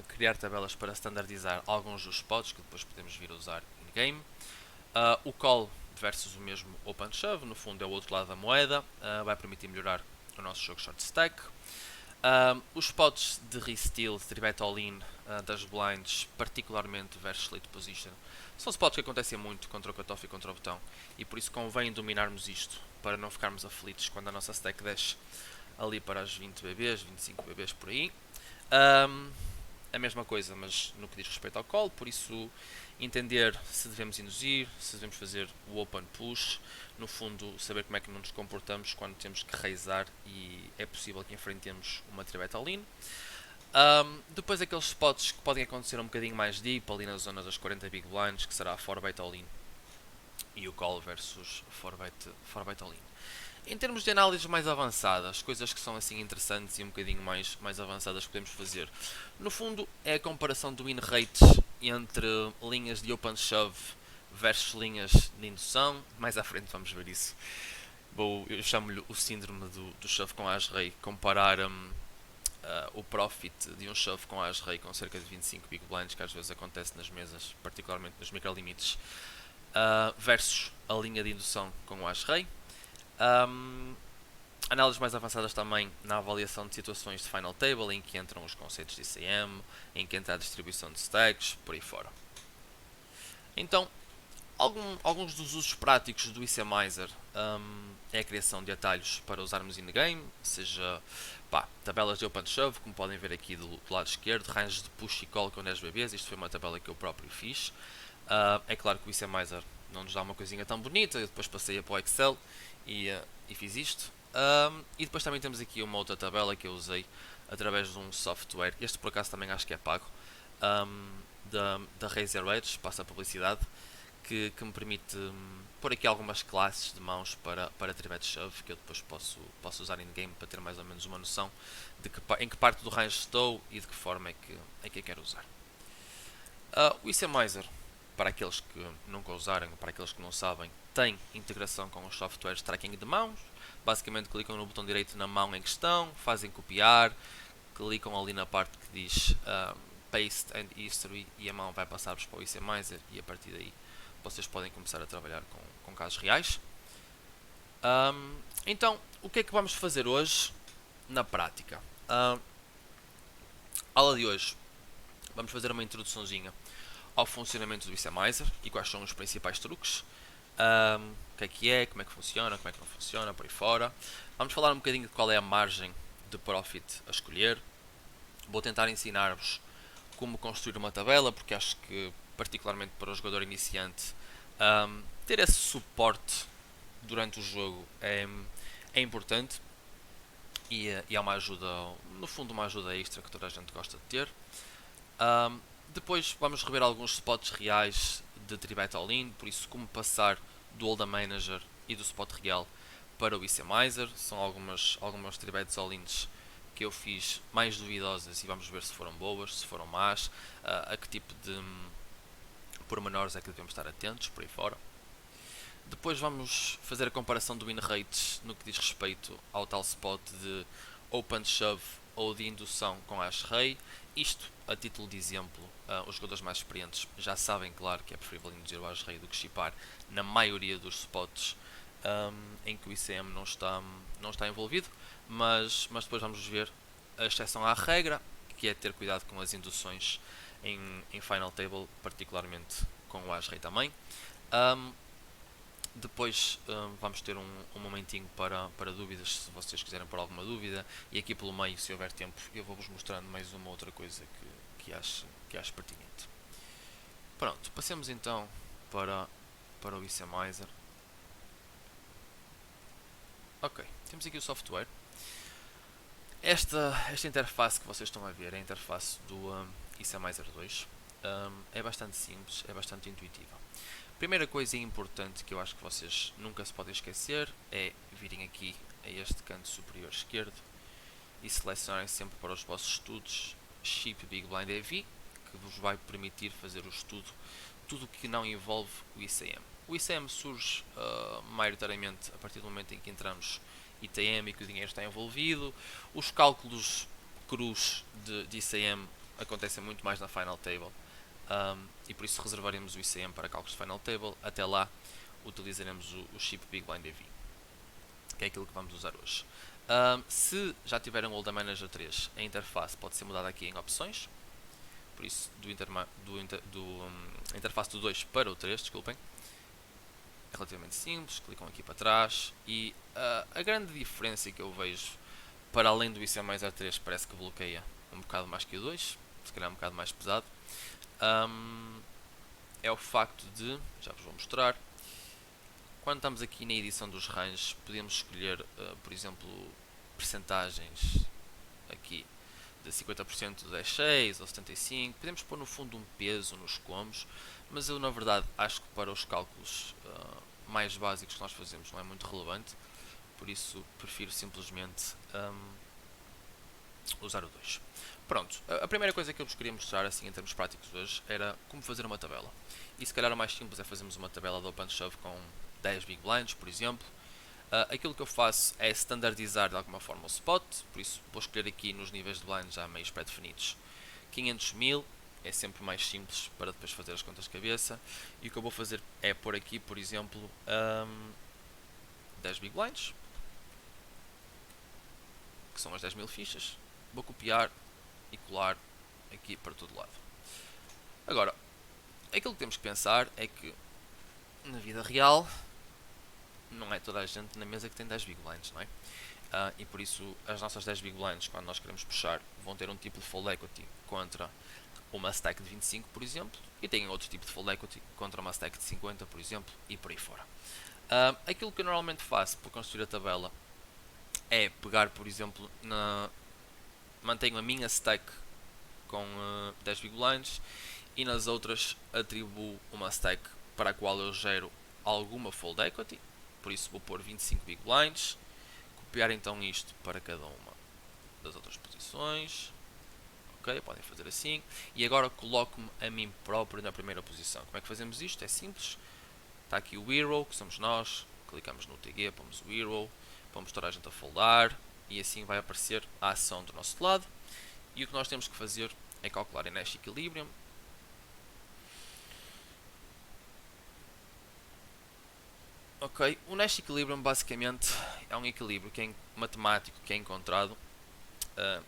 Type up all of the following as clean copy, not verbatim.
criar tabelas para standardizar alguns dos spots que depois podemos vir a usar in-game. O call versus o mesmo OpenShove, no fundo é o outro lado da moeda, vai permitir melhorar o nosso jogo short stack. Os spots de Re-Steal, de Tribet All-In, das blinds, particularmente versus late position, são spots que acontecem muito contra o cutoff e contra o botão, e por isso convém dominarmos isto para não ficarmos aflitos quando a nossa stack desce ali para as 20 BBs, 25 BBs por aí. A mesma coisa, mas no que diz respeito ao call, por isso entender se devemos induzir, se devemos fazer o open push, no fundo saber como é que nos comportamos quando temos que raisar e é possível que enfrentemos uma tribeta all-in. Depois aqueles spots que podem acontecer um bocadinho mais deep, ali na zona das 40 big blinds, que será a 4-bet all-in e o call versus 4-bet all-in. Em termos de análises mais avançadas, coisas que são assim interessantes e um bocadinho mais avançadas que podemos fazer, no fundo é a comparação do win rates entre linhas de open shove versus linhas de indução. Mais à frente vamos ver isso. Eu chamo-lhe o síndrome do shove com as-rei, comparar o profit de um shove com as-rei com cerca de 25 big blinds, que às vezes acontece nas mesas, particularmente nos microlimites, versus a linha de indução com o as-rei. Análises mais avançadas também na avaliação de situações de final table, em que entram os conceitos de ICM, em que entra a distribuição de stacks, por aí fora. Então, alguns dos usos práticos do ICMizer é a criação de atalhos para usarmos in-game, seja tabelas de open shove, como podem ver aqui do lado esquerdo, ranges de push e call com 10 BBs, isto foi uma tabela que eu próprio fiz. É claro que o ICMizer não nos dá uma coisinha tão bonita, eu depois passei para o Excel e fiz isto. E depois também temos aqui uma outra tabela que eu usei através de um software, este por acaso também acho que é pago, da Razer Edge, passa a publicidade, que me permite pôr aqui algumas classes de mãos para tribet shove, que eu depois posso usar in-game para ter mais ou menos uma noção de em que parte do range estou e de que forma é que eu quero usar. O ICMizer, para aqueles que nunca usaram ou para aqueles que não sabem, tem integração com os softwares de tracking de mãos. Basicamente clicam no botão direito na mão em questão, fazem copiar, clicam ali na parte que diz Paste and History e a mão vai passar-vos para o ICMizer e a partir daí vocês podem começar a trabalhar com casos reais. Então, o que é que vamos fazer hoje na prática? Aula de hoje, vamos fazer uma introduçãozinha ao funcionamento do ICMizer e quais são os principais truques, o que é, como é que funciona, como é que não funciona, por aí fora. Vamos falar um bocadinho de qual é a margem de profit a escolher. Vou tentar ensinar-vos como construir uma tabela, porque acho que, particularmente para o jogador iniciante, ter esse suporte durante o jogo é importante e é uma ajuda, no fundo uma ajuda extra que toda a gente gosta de ter. Depois vamos rever alguns spots reais de Tribet All-In, por isso como passar do Hold'em Manager e do spot real para o ICMizer. São algumas Tribets All-Ins que eu fiz mais duvidosas e vamos ver se foram boas, se foram más, a que tipo de pormenores é que devemos estar atentos, por aí fora. Depois vamos fazer a comparação do win rates no que diz respeito ao tal spot de open shove ou de indução com as-rei. Isto, a título de exemplo, os jogadores mais experientes já sabem, claro, que é preferível induzir o as-rei do que chipar na maioria dos spots em que o ICM não está envolvido, mas depois vamos ver a exceção à regra, que é ter cuidado com as induções em Final Table, particularmente com o as-rei também. Depois vamos ter um momentinho para dúvidas, se vocês quiserem pôr alguma dúvida, e aqui pelo meio, se houver tempo, eu vou-vos mostrando mais uma outra coisa que acho pertinente. Pronto, passemos então para o ICMizer. Ok, temos aqui o software. Esta interface que vocês estão a ver é a interface do ICMizer 2. É bastante simples, é bastante intuitiva. Primeira coisa importante que eu acho que vocês nunca se podem esquecer é virem aqui a este canto superior esquerdo e selecionarem sempre para os vossos estudos Ship Big Blind EV, que vos vai permitir fazer o estudo tudo o que não envolve o ICM. O ICM surge maioritariamente a partir do momento em que entramos ITM e que o dinheiro está envolvido. Os cálculos crus de ICM acontecem muito mais na Final Table. E por isso reservaremos o ICM para cálculos de Final Table. Até lá utilizaremos o chip Big Blind AV, que é aquilo que vamos usar hoje. Se já tiverem o Holder Manager 3, a interface pode ser mudada aqui em opções. Por isso, interface do 2 para o 3, desculpem. É relativamente simples, clicam aqui para trás e a grande diferença que eu vejo, para além do ICM mais R3, parece que bloqueia um bocado mais que o 2, se calhar um bocado mais pesado, é o facto de, já vos vou mostrar, quando estamos aqui na edição dos ranges, podemos escolher, por exemplo, percentagens aqui de 50% de 10,6 ou 75%, podemos pôr no fundo um peso nos combos, mas eu na verdade acho que para os cálculos mais básicos que nós fazemos não é muito relevante, por isso prefiro simplesmente usar o 2. Pronto, a primeira coisa que eu vos queria mostrar assim em termos práticos hoje era como fazer uma tabela. E se calhar o mais simples é fazermos uma tabela de Open Shove com 10 Big Blinds, por exemplo. Aquilo que eu faço é standardizar de alguma forma o spot, por isso vou escolher aqui nos níveis de blinds já meios pré-definidos 500 mil, é sempre mais simples para depois fazer as contas de cabeça. E o que eu vou fazer é pôr aqui, por exemplo, 10 Big Blinds, que são as 10 mil fichas. Vou copiar e colar aqui para todo lado. Agora, aquilo que temos que pensar é que na vida real não é toda a gente na mesa que tem 10 Big Blinds, não é? E por isso as nossas 10 Big Blinds, quando nós queremos puxar, vão ter um tipo de Fold Equity contra uma stack de 25, por exemplo, e têm outro tipo de Fold Equity contra uma stack de 50, por exemplo, e por aí fora. Aquilo que eu normalmente faço para construir a tabela é pegar, por exemplo, mantenho a minha stack com 10 Big Blinds e nas outras atribuo uma stack para a qual eu gero alguma Fold Equity, por isso vou pôr 25 Big Blinds, copiar então isto para cada uma das outras posições. Ok, podem fazer assim. E agora coloco-me a mim próprio na primeira posição. Como é que fazemos isto? É simples. Está aqui o Hero, que somos nós. Clicamos no TG, pomos o Hero, pomos toda a gente a foldar e assim vai aparecer a ação do nosso lado. E o que nós temos que fazer é calcular em Nash Equilibrium. Ok, o Nash Equilibrium basicamente é um equilíbrio que é matemático que é encontrado.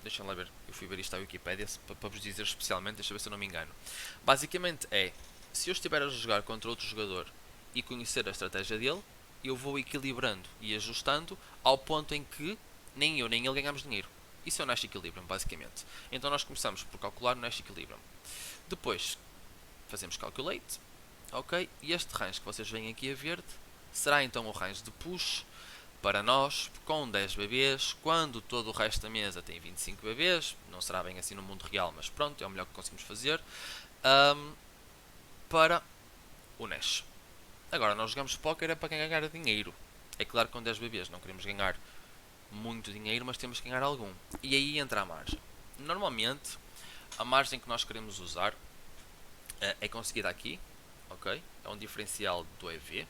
Deixem lá ver, eu fui ver isto à Wikipedia para vos dizer especialmente, deixa eu ver se eu não me engano. Basicamente é, se eu estiver a jogar contra outro jogador e conhecer a estratégia dele, eu vou equilibrando e ajustando ao ponto em que nem eu nem ele ganhamos dinheiro. Isso é o Nash Equilibrium, basicamente. Então nós começamos por calcular o Nash Equilibrium. Depois fazemos Calculate, ok? E este range que vocês veem aqui a verde será então o range de push para nós com 10 bebês, quando todo o resto da mesa tem 25 bebês. Não será bem assim no mundo real, mas pronto, é o melhor que conseguimos fazer, para o Nash. Agora, nós jogamos póquer é para ganhar dinheiro. É claro que com 10 bebês não queremos ganhar muito dinheiro, mas temos que ganhar algum. E aí entra a margem. Normalmente, a margem que nós queremos usar é conseguida aqui, ok? É um diferencial do EV.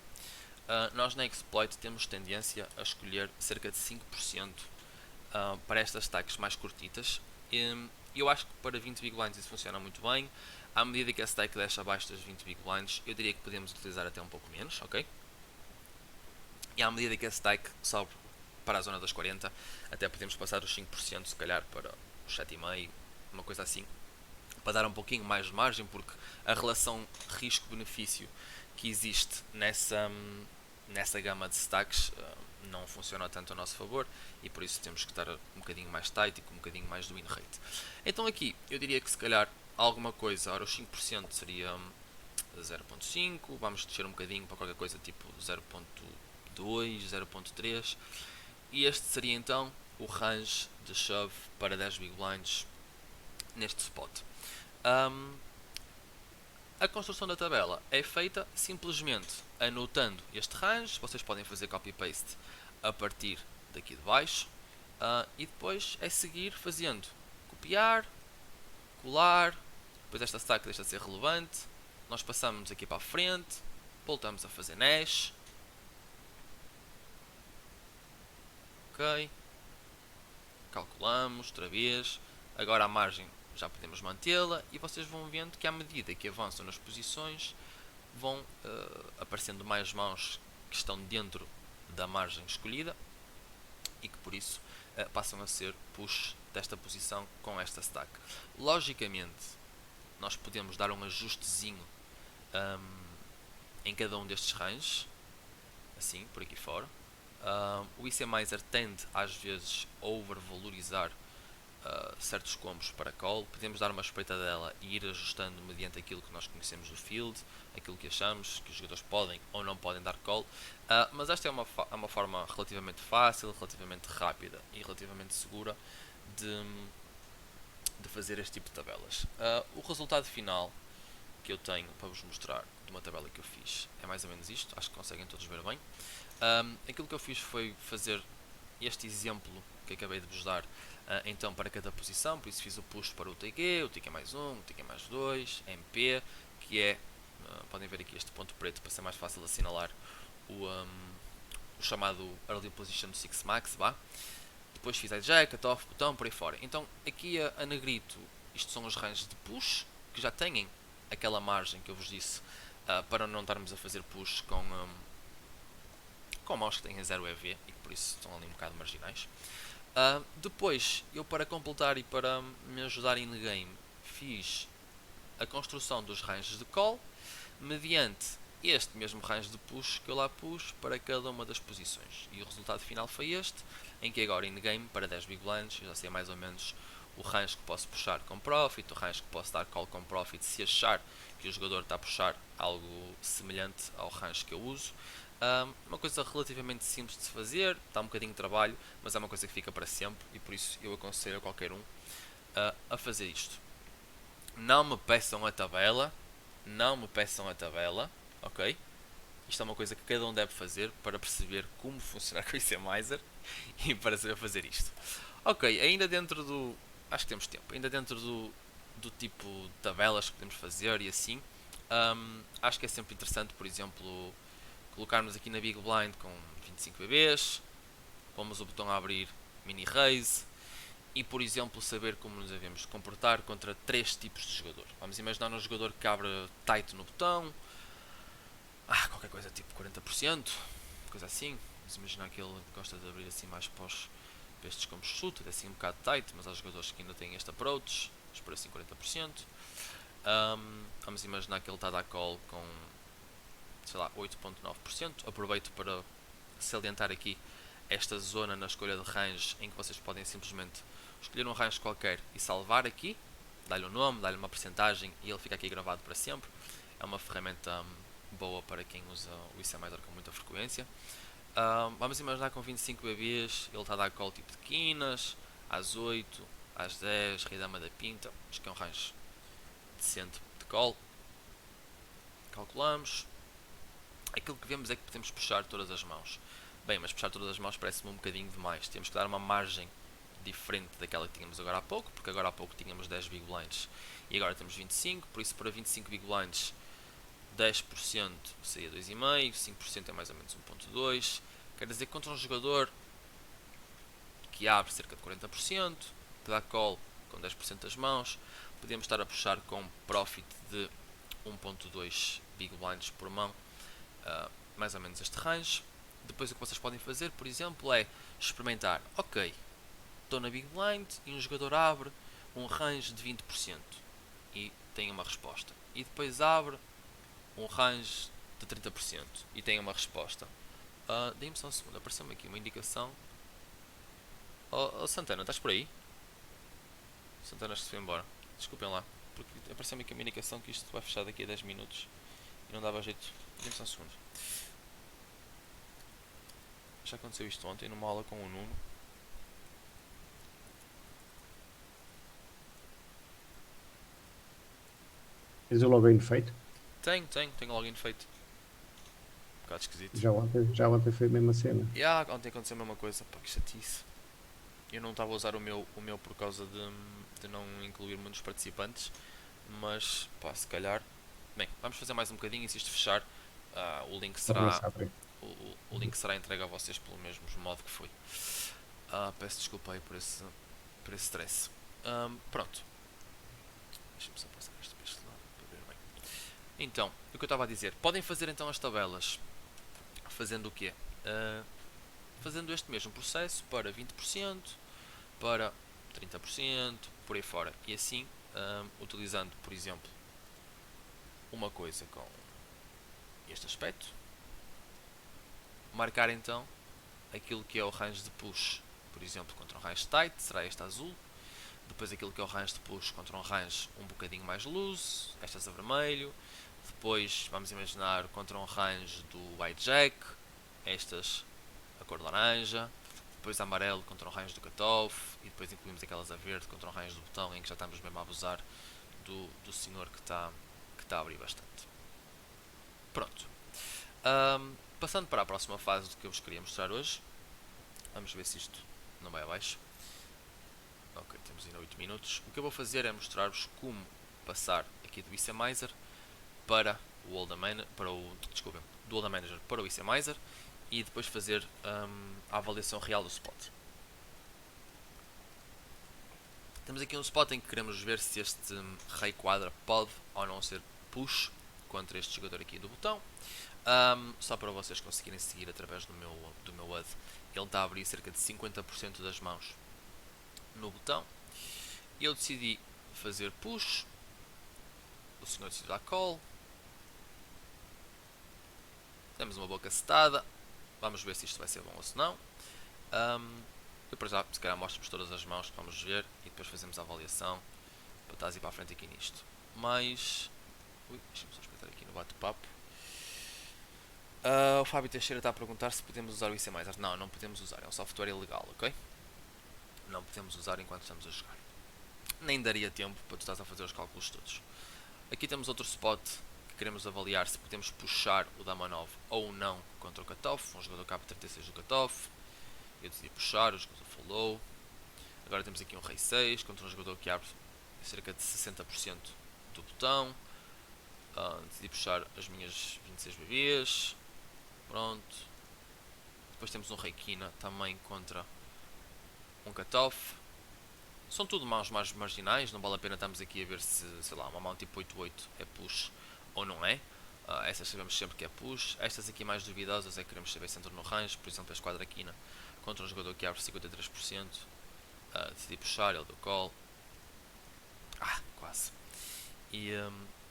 Nós na Exploit temos tendência a escolher cerca de 5% para estas stacks mais curtitas. Eu acho que para 20 Big Blinds isso funciona muito bem. À medida que a stack desce abaixo das 20 Big Blinds, eu diria que podemos utilizar até um pouco menos, ok? E à medida que a stack sobe para a zona das 40, até podemos passar os 5% se calhar para os 7,5%, uma coisa assim, para dar um pouquinho mais de margem, porque a relação risco-benefício que existe nessa gama de stacks não funciona tanto a nosso favor e por isso temos que estar um bocadinho mais tight e com um bocadinho mais do win rate. Então aqui eu diria que se calhar alguma coisa, ora os 5% seria 0.5, vamos descer um bocadinho para qualquer coisa tipo 0.2, 0.3 e este seria então o range de shove para 10 big blinds neste spot. A construção da tabela é feita simplesmente anotando este range. Vocês podem fazer copy-paste a partir daqui de baixo e depois é seguir fazendo copiar, colar, depois esta stack deixa de ser relevante, nós passamos aqui para a frente, voltamos a fazer Nash, ok, calculamos outra vez, agora a margem já podemos mantê-la e vocês vão vendo que à medida que avançam nas posições vão aparecendo mais mãos que estão dentro da margem escolhida e que por isso passam a ser push desta posição com esta stack. Logicamente nós podemos dar um ajustezinho em cada um destes ranges, assim, por aqui fora. O ICMizer tende às vezes a overvalorizar certos combos para call. Podemos dar uma espreita dela e ir ajustando mediante aquilo que nós conhecemos do field, aquilo que achamos que os jogadores podem ou não podem dar call. Mas esta é uma forma relativamente fácil, relativamente rápida e relativamente segura de fazer este tipo de tabelas. O resultado final que eu tenho para vos mostrar de uma tabela que eu fiz é mais ou menos isto, acho que conseguem todos ver bem. Aquilo que eu fiz foi fazer este exemplo que acabei de vos dar então para cada posição, por isso fiz o push para o TQ mais 1, o TQ mais 2, MP, que é, podem ver aqui este ponto preto para ser mais fácil de assinalar o chamado Early Position 6 Max, vá. Depois fiz a jack, cutoff, botão, por aí fora. Então aqui a negrito, isto são os ranges de push, que já têm aquela margem que eu vos disse, para não estarmos a fazer push com mãos que têm 0 EV e que por isso estão ali um bocado marginais. Depois, eu para completar e para me ajudar in game, fiz a construção dos ranges de call, mediante este mesmo range de push que eu lá pus para cada uma das posições. E o resultado final foi este, em que agora in game, para 10 big blinds, eu já sei mais ou menos o range que posso puxar com profit, o range que posso dar call com profit, se achar que o jogador está a puxar algo semelhante ao range que eu uso. Uma coisa relativamente simples de se fazer, dá um bocadinho de trabalho, mas é uma coisa que fica para sempre e por isso eu aconselho a qualquer um a fazer isto. Não me peçam a tabela, ok? Isto é uma coisa que cada um deve fazer para perceber como funcionar com o ICMizer e para saber fazer isto. Ok, ainda dentro do... acho que temos tempo. Ainda dentro do tipo de tabelas que podemos fazer e assim, acho que é sempre interessante, por exemplo, colocarmos aqui na Big Blind com 25 BBs, pomos o botão a abrir mini raise e, por exemplo, saber como nos devemos comportar contra 3 tipos de jogador. Vamos imaginar um jogador que abre tight no botão, qualquer coisa tipo 40%, coisa assim. Vamos imaginar que ele gosta de abrir assim mais para estes combos chute, é assim um bocado tight, mas há jogadores que ainda têm este approach, mas por assim 40%. Vamos imaginar que ele está a dar call com, sei lá, 8.9%. Aproveito para salientar aqui esta zona na escolha de range em que vocês podem simplesmente escolher um range qualquer e salvar aqui, dar-lhe um nome, dar-lhe uma percentagem e ele fica aqui gravado para sempre. É uma ferramenta boa para quem usa o ICMizer com muita frequência. Vamos imaginar com 25 BBs, ele está a dar call tipo de quinas, às 8, às 10, rei dama da pinta, acho que é um range decente de call. Calculamos. Aquilo que vemos é que podemos puxar todas as mãos. Bem, mas puxar todas as mãos parece-me um bocadinho demais. Temos que dar uma margem diferente daquela que tínhamos agora há pouco, porque agora há pouco tínhamos 10 big blinds e agora temos 25, por isso para 25 big blinds 10% seria 2,5, 5% é mais ou menos 1,2. Quer dizer que contra um jogador que abre cerca de 40%, que dá call com 10% das mãos, podemos estar a puxar com profit de 1,2 big blinds por mão, mais ou menos este range. Depois o que vocês podem fazer, por exemplo, é experimentar. Ok, estou na big blind e um jogador abre um range de 20% e tem uma resposta. E depois abre um range de 30% e tem uma resposta. Dê-me só um segundo, apareceu-me aqui uma indicação. Santana, estás por aí? Santana, acho que se foi embora. Desculpem lá, porque apareceu-me aqui uma indicação que isto vai fechar daqui a 10 minutos e não dava jeito. Dê-me só um segundo. Já aconteceu isto ontem numa aula com o Nuno. Tens o login feito? Tenho login feito. Um bocado esquisito. Já ontem foi a mesma cena. Ontem aconteceu a mesma coisa, pá, que chatice. Eu não estava a usar o meu por causa de não incluir muitos participantes, mas pá, se calhar. Bem, vamos fazer mais um bocadinho e se isto fechar, o link Vou será começar a abrir. o link será entregue a vocês pelo mesmo modo que foi. Peço desculpa aí por esse stress. Pronto. Deixa-me só passar isto para este lado para ver bem. Então, o que eu estava a dizer, podem fazer então as tabelas fazendo o quê? Fazendo este mesmo processo para 20%, para 30%, por aí fora. E assim, utilizando, por exemplo, uma coisa com este aspecto, marcar então aquilo que é o range de push, por exemplo, contra um range tight, será este azul. Depois aquilo que é o range de push contra um range um bocadinho mais loose, estas a vermelho. Depois vamos imaginar contra um range do hijack, estas a cor laranja. Depois amarelo contra um range do cutoff. E depois incluímos aquelas a verde contra um range do botão, em que já estamos mesmo a abusar do senhor que está a abrir bastante. Pronto. Passando para a próxima fase do que eu vos queria mostrar hoje. Vamos ver se isto não vai abaixo. Ok, temos ainda 8 minutos. O que eu vou fazer é mostrar-vos como passar aqui do Issamizer para o Older Manager, do Older Manager para o Issamizer e depois fazer a avaliação real do spot. Temos aqui um spot em que queremos ver se este rei quadra pode ou não ser push contra este jogador aqui do botão. Só para vocês conseguirem seguir através do meu HUD, ele está a abrir cerca de 50% das mãos no botão. Eu decidi fazer push, o senhor decidiu dar call. Temos uma boa cacetada, vamos ver se isto vai ser bom ou se não. Depois já, se calhar, mostro-vos todas as mãos que vamos ver e depois fazemos a avaliação para estar para a frente aqui nisto. Mas, deixa-me só espreitar aqui no bate-papo. O Fábio Teixeira está a perguntar se podemos usar o Issamizer. Não, não podemos usar, é um software ilegal, ok? Não podemos usar enquanto estamos a jogar. Nem daria tempo para tu estás a fazer os cálculos todos. Aqui temos outro spot que queremos avaliar se podemos puxar o Dama 9 ou não contra o cutoff. Um jogador capa 36 do cutoff. Eu decidi puxar, o jogador falou. Agora temos aqui um rei 6 contra um jogador que abre cerca de 60% do botão. Decidi puxar as minhas 26 bebês. Pronto. Depois temos um rei quina também contra um cutoff. São tudo mãos mais marginais, não vale a pena estarmos aqui a ver se, sei lá, uma mão tipo 8-8 é push ou não é. Estas sabemos sempre que é push. Estas aqui mais duvidosas é que queremos saber se entra no range, por exemplo, a esquadra quina contra um jogador que abre 53%. Decidi puxar, ele deu call. Quase. E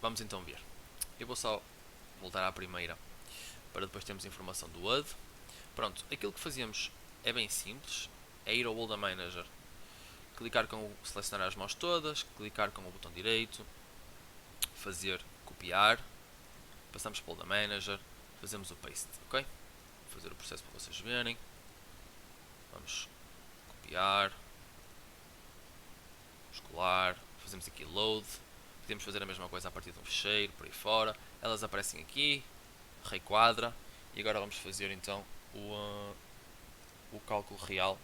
vamos então ver. Eu vou só voltar à primeira para depois termos informação do HUD. Pronto, aquilo que fazíamos é bem simples. É ir ao Older Manager, clicar com selecionar as mãos todas, clicar com o botão direito, fazer copiar, passamos para o Older Manager, fazemos o paste, ok? Vou fazer o processo para vocês verem. Vamos copiar, colar, fazemos aqui load, podemos fazer a mesma coisa a partir de um fecheiro, por aí fora, elas aparecem aqui, rei quadra, e agora vamos fazer então o cálculo real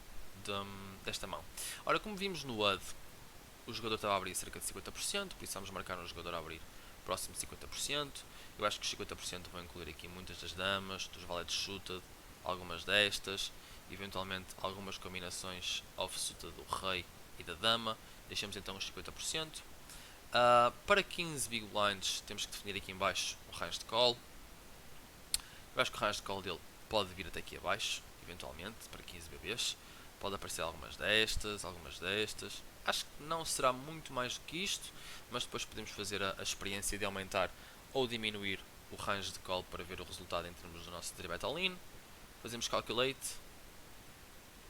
desta mão. Ora, como vimos no HUD, o jogador estava a abrir cerca de 50%, por isso vamos marcar um jogador a abrir próximo de 50%. Eu acho que os 50% vão incluir aqui muitas das damas, dos valetes suited, algumas destas, eventualmente algumas combinações offsuited do rei e da dama. Deixamos então os 50%. Para 15 big blinds temos que definir aqui em baixo o range de call. Eu acho que o range de call dele pode vir até aqui abaixo, eventualmente, para 15 bebês. Pode aparecer algumas destas, algumas destas. Acho que não será muito mais do que isto, mas depois podemos fazer a experiência de aumentar ou diminuir o range de call para ver o resultado em termos do nosso derivate all-in. Fazemos calculate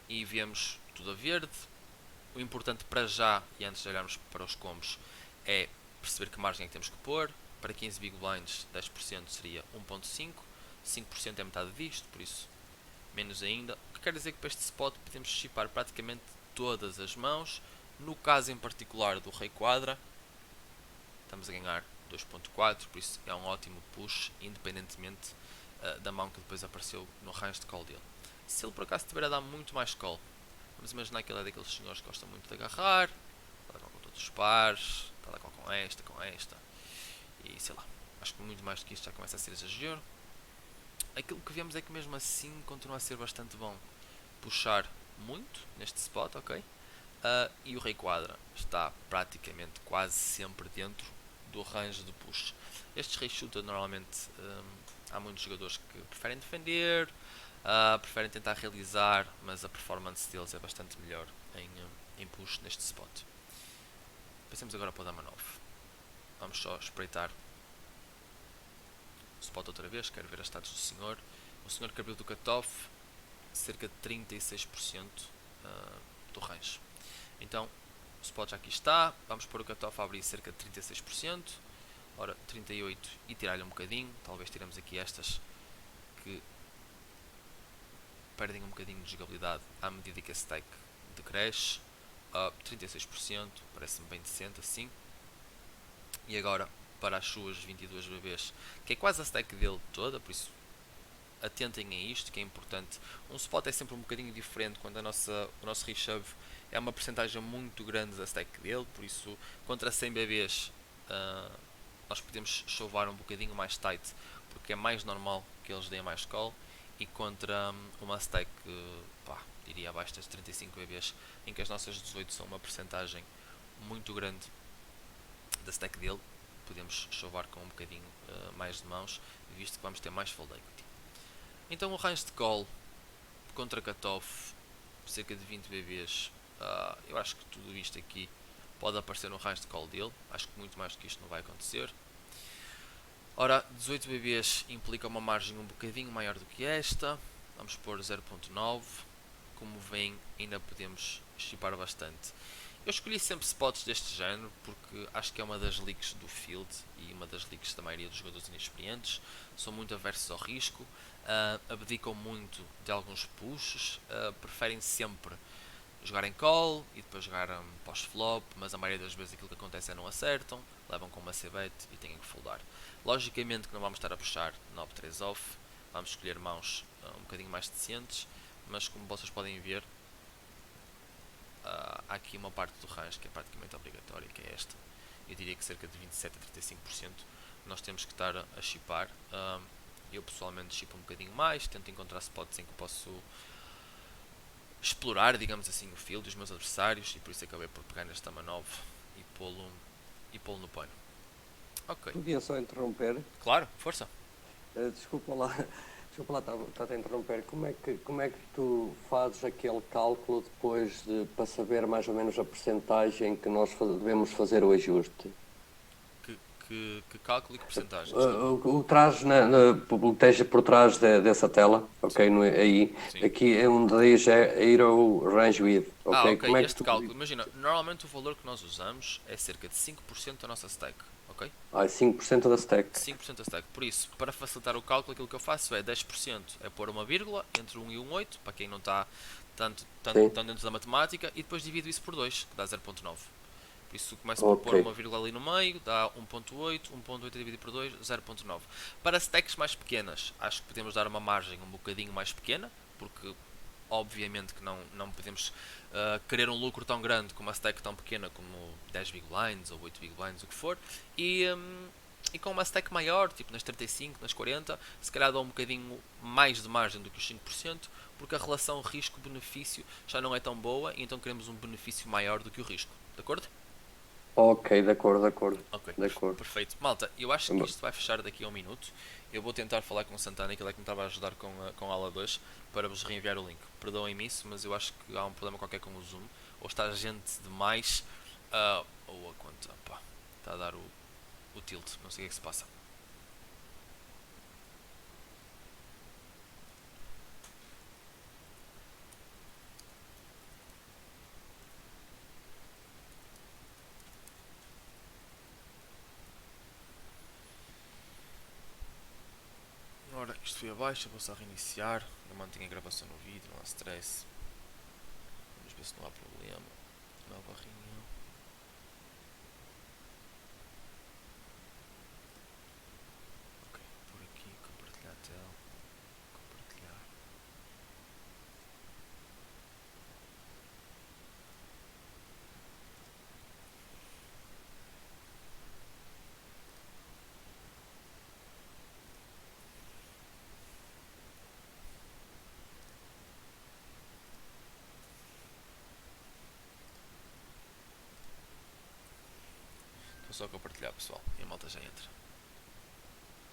e vemos tudo a verde. O importante para já, e antes de olharmos para os combos, é perceber que margem é que temos que pôr. Para 15 big blinds, 10% seria 1.5, 5% é metade disto, por isso menos ainda. O que quer dizer que para este spot podemos chipar praticamente todas as mãos. No caso em particular do rei quadra, estamos a ganhar 2.4, por isso é um ótimo push, independentemente da mão que depois apareceu no range de call dele. Se ele por acaso estiver a dar muito mais call, vamos imaginar que ele é daqueles senhores que gostam muito de agarrar, está a dar call com todos os pares, está a dar call com esta, e sei lá, acho que muito mais do que isto já começa a ser exagero. Aquilo que vemos é que mesmo assim continua a ser bastante bom puxar muito neste spot, ok? E o Rei Quadra está praticamente quase sempre dentro do range de push. Estes Rei Shooter normalmente há muitos jogadores que preferem defender, preferem tentar realizar, mas a performance deles é bastante melhor em push neste spot. Passemos agora para o Dama 9. Vamos só espreitar o spot outra vez, quero ver as status do senhor. O senhor que abriu do cutoff, cerca de 36% do range. Então, o spot já aqui está, vamos pôr o cutoff a abrir cerca de 36%, ora 38% e tirar-lhe um bocadinho, talvez tiremos aqui estas que perdem um bocadinho de jogabilidade à medida que a stack decresce. 36%, parece-me bem decente assim. E agora para as suas 22 bebês, que é quase a stack dele toda, por isso atentem a isto, que é importante. Um spot é sempre um bocadinho diferente quando o nosso reshove é uma porcentagem muito grande da stack dele, por isso contra 100 bebês nós podemos chovar um bocadinho mais tight, porque é mais normal que eles deem mais call, e contra uma stack, diria abaixo das 35 bebês, em que as nossas 18 são uma porcentagem muito grande da stack dele, podemos chovar com um bocadinho mais de mãos, visto que vamos ter mais fold equity. Então o range de call contra cutoff, cerca de 20 bebês, eu acho que tudo isto aqui pode aparecer no range de call dele, acho que muito mais do que isto não vai acontecer. Ora, 18 bebês implica uma margem um bocadinho maior do que esta, vamos pôr 0.9, como veem ainda podemos chipar bastante. Eu escolhi sempre spots deste género porque acho que é uma das leagues do field e uma das leagues da maioria dos jogadores inexperientes. São muito aversos ao risco, abdicam muito de alguns pushes, preferem sempre jogar em call e depois jogar pós-flop, mas a maioria das vezes aquilo que acontece é não acertam, levam com uma c-bet e têm que foldar. Logicamente que não vamos estar a puxar knob 3 off, vamos escolher mãos um bocadinho mais decentes, mas como vocês podem ver, há aqui uma parte do range que é praticamente obrigatória, que é esta. Eu diria que cerca de 27 a 35% nós temos que estar a chipar. Eu pessoalmente chipo um bocadinho mais, tento encontrar spots em que posso explorar, digamos assim, o field dos meus adversários, e por isso acabei por pegar neste Tama 9 e pô-lo no pano. Ok. Podia só interromper? Claro, força. Desculpa lá, está a interromper. Como é que tu fazes aquele cálculo depois para saber mais ou menos a percentagem que nós devemos fazer o ajuste? Que cálculo e que porcentagem? O trás, esteja por trás dessa tela, ok? Aí, Sim. aqui é onde diz Hero Range Width, ok? Ok, este cálculo, imagina, normalmente o valor que nós usamos é cerca de 5% da nossa stack, ok? 5% da stack. 5% da stack, por isso, para facilitar o cálculo, aquilo que eu faço é 10%, é pôr uma vírgula entre 1 e 1,8, para quem não está tanto dentro da matemática, e depois divido isso por 2, que dá 0.9. Por isso começo por pôr uma vírgula ali no meio, dá 1.8, 1.8 dividido por 2, 0.9. Para stacks mais pequenas, acho que podemos dar uma margem um bocadinho mais pequena, porque obviamente que não podemos querer um lucro tão grande com uma stack tão pequena como 10 big blinds ou 8 big blinds, o que for, e com uma stack maior, tipo nas 35, nas 40, se calhar dá um bocadinho mais de margem do que os 5%, porque a relação risco-benefício já não é tão boa, e então queremos um benefício maior do que o risco, de acordo? Ok, de acordo. Ok, De acordo. perfeito. Malta, eu acho que isto vai fechar daqui a um minuto. Eu vou tentar falar com o Santana, que ele é que me estava a ajudar com a aula 2, para vos reenviar o link. Perdoem-me isso, mas eu acho que há um problema qualquer com o Zoom. Ou está gente demais, ou a conta, pá, está a dar o tilt, não sei o que é que se passa. Ora, isto foi abaixo, eu vou só reiniciar. Eu mantenho a gravação no vídeo, não há stress. Vamos ver se não há problema. Nova reunião. Ok, por aqui, compartilhar a tela. Compartilhar. Vou só compartilhar, pessoal, e a malta já entra.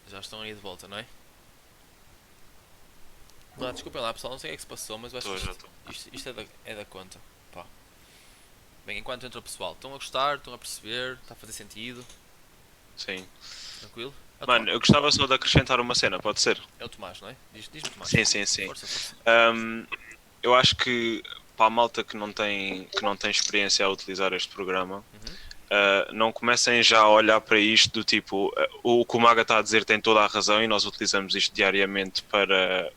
Já estão aí de volta, não é? Não, desculpem lá, pessoal, não sei o que é que se passou, mas eu acho Já que estou. isto é da conta. Pá. Bem, enquanto entra o pessoal, estão a gostar, estão a perceber, está a fazer sentido, Sim. tranquilo? Mano, eu gostava só de acrescentar uma cena, pode ser? É o Tomás, não é? Diz-me Tomás. Sim. Força, força. Eu acho que para a malta que não tem experiência a utilizar este programa, não comecem já a olhar para isto do tipo, o que o Maga está a dizer tem toda a razão e nós utilizamos isto diariamente para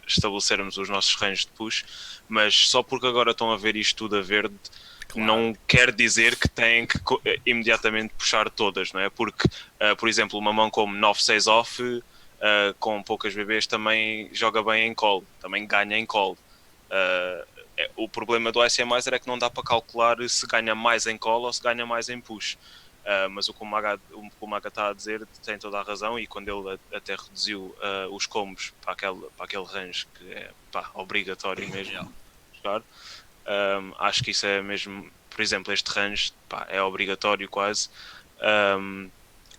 estabelecermos os nossos ranges de push, mas só porque agora estão a ver isto tudo a verde, Claro. não quer dizer que têm que imediatamente puxar todas, não é? Porque, por exemplo, uma mão como 9-6 off, com poucas BBs, também joga bem em call, também ganha em call. O problema do ICMizer é que não dá para calcular se ganha mais em call ou se ganha mais em push. Mas o que o Maga está a dizer tem toda a razão, e quando ele até reduziu os combos para aquele range que é obrigatório mesmo jogar, acho que isso é mesmo, por exemplo, este range é obrigatório quase.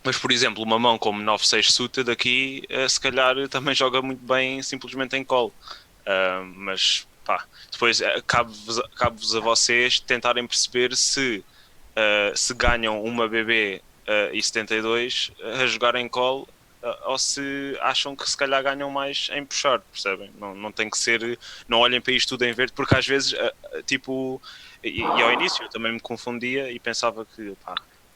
Mas, por exemplo, uma mão como 9-6 suited aqui, se calhar também joga muito bem simplesmente em call. Mas depois cabe-vos a vocês tentarem perceber se ganham uma BB e 72 a jogar em call, ou se acham que se calhar ganham mais em puxar, percebem? Não tem que ser, não olhem para isto tudo em verde, porque às vezes tipo, e ao início eu também me confundia e pensava que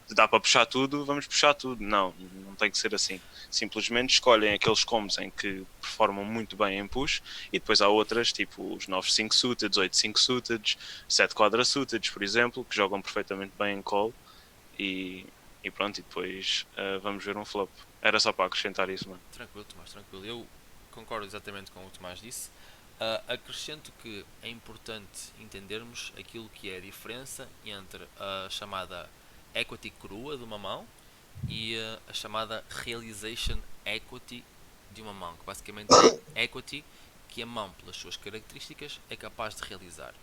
dá para puxar tudo, vamos puxar tudo. Não tem que ser assim. Simplesmente escolhem aqueles combos em que performam muito bem em push, e depois há outras, tipo os 9-5 suited, 8-5 suited, 7 quadra suited, por exemplo, que jogam perfeitamente bem em call, e pronto, e depois vamos ver um flop. Era só para acrescentar isso, mano. Tranquilo, Tomás, tranquilo. Eu concordo exatamente com o que o Tomás disse. Acrescento que é importante entendermos aquilo que é a diferença entre a chamada equity crua de uma mão e a chamada realization equity de uma mão, que basicamente é equity que a mão, pelas suas características, é capaz de realizar.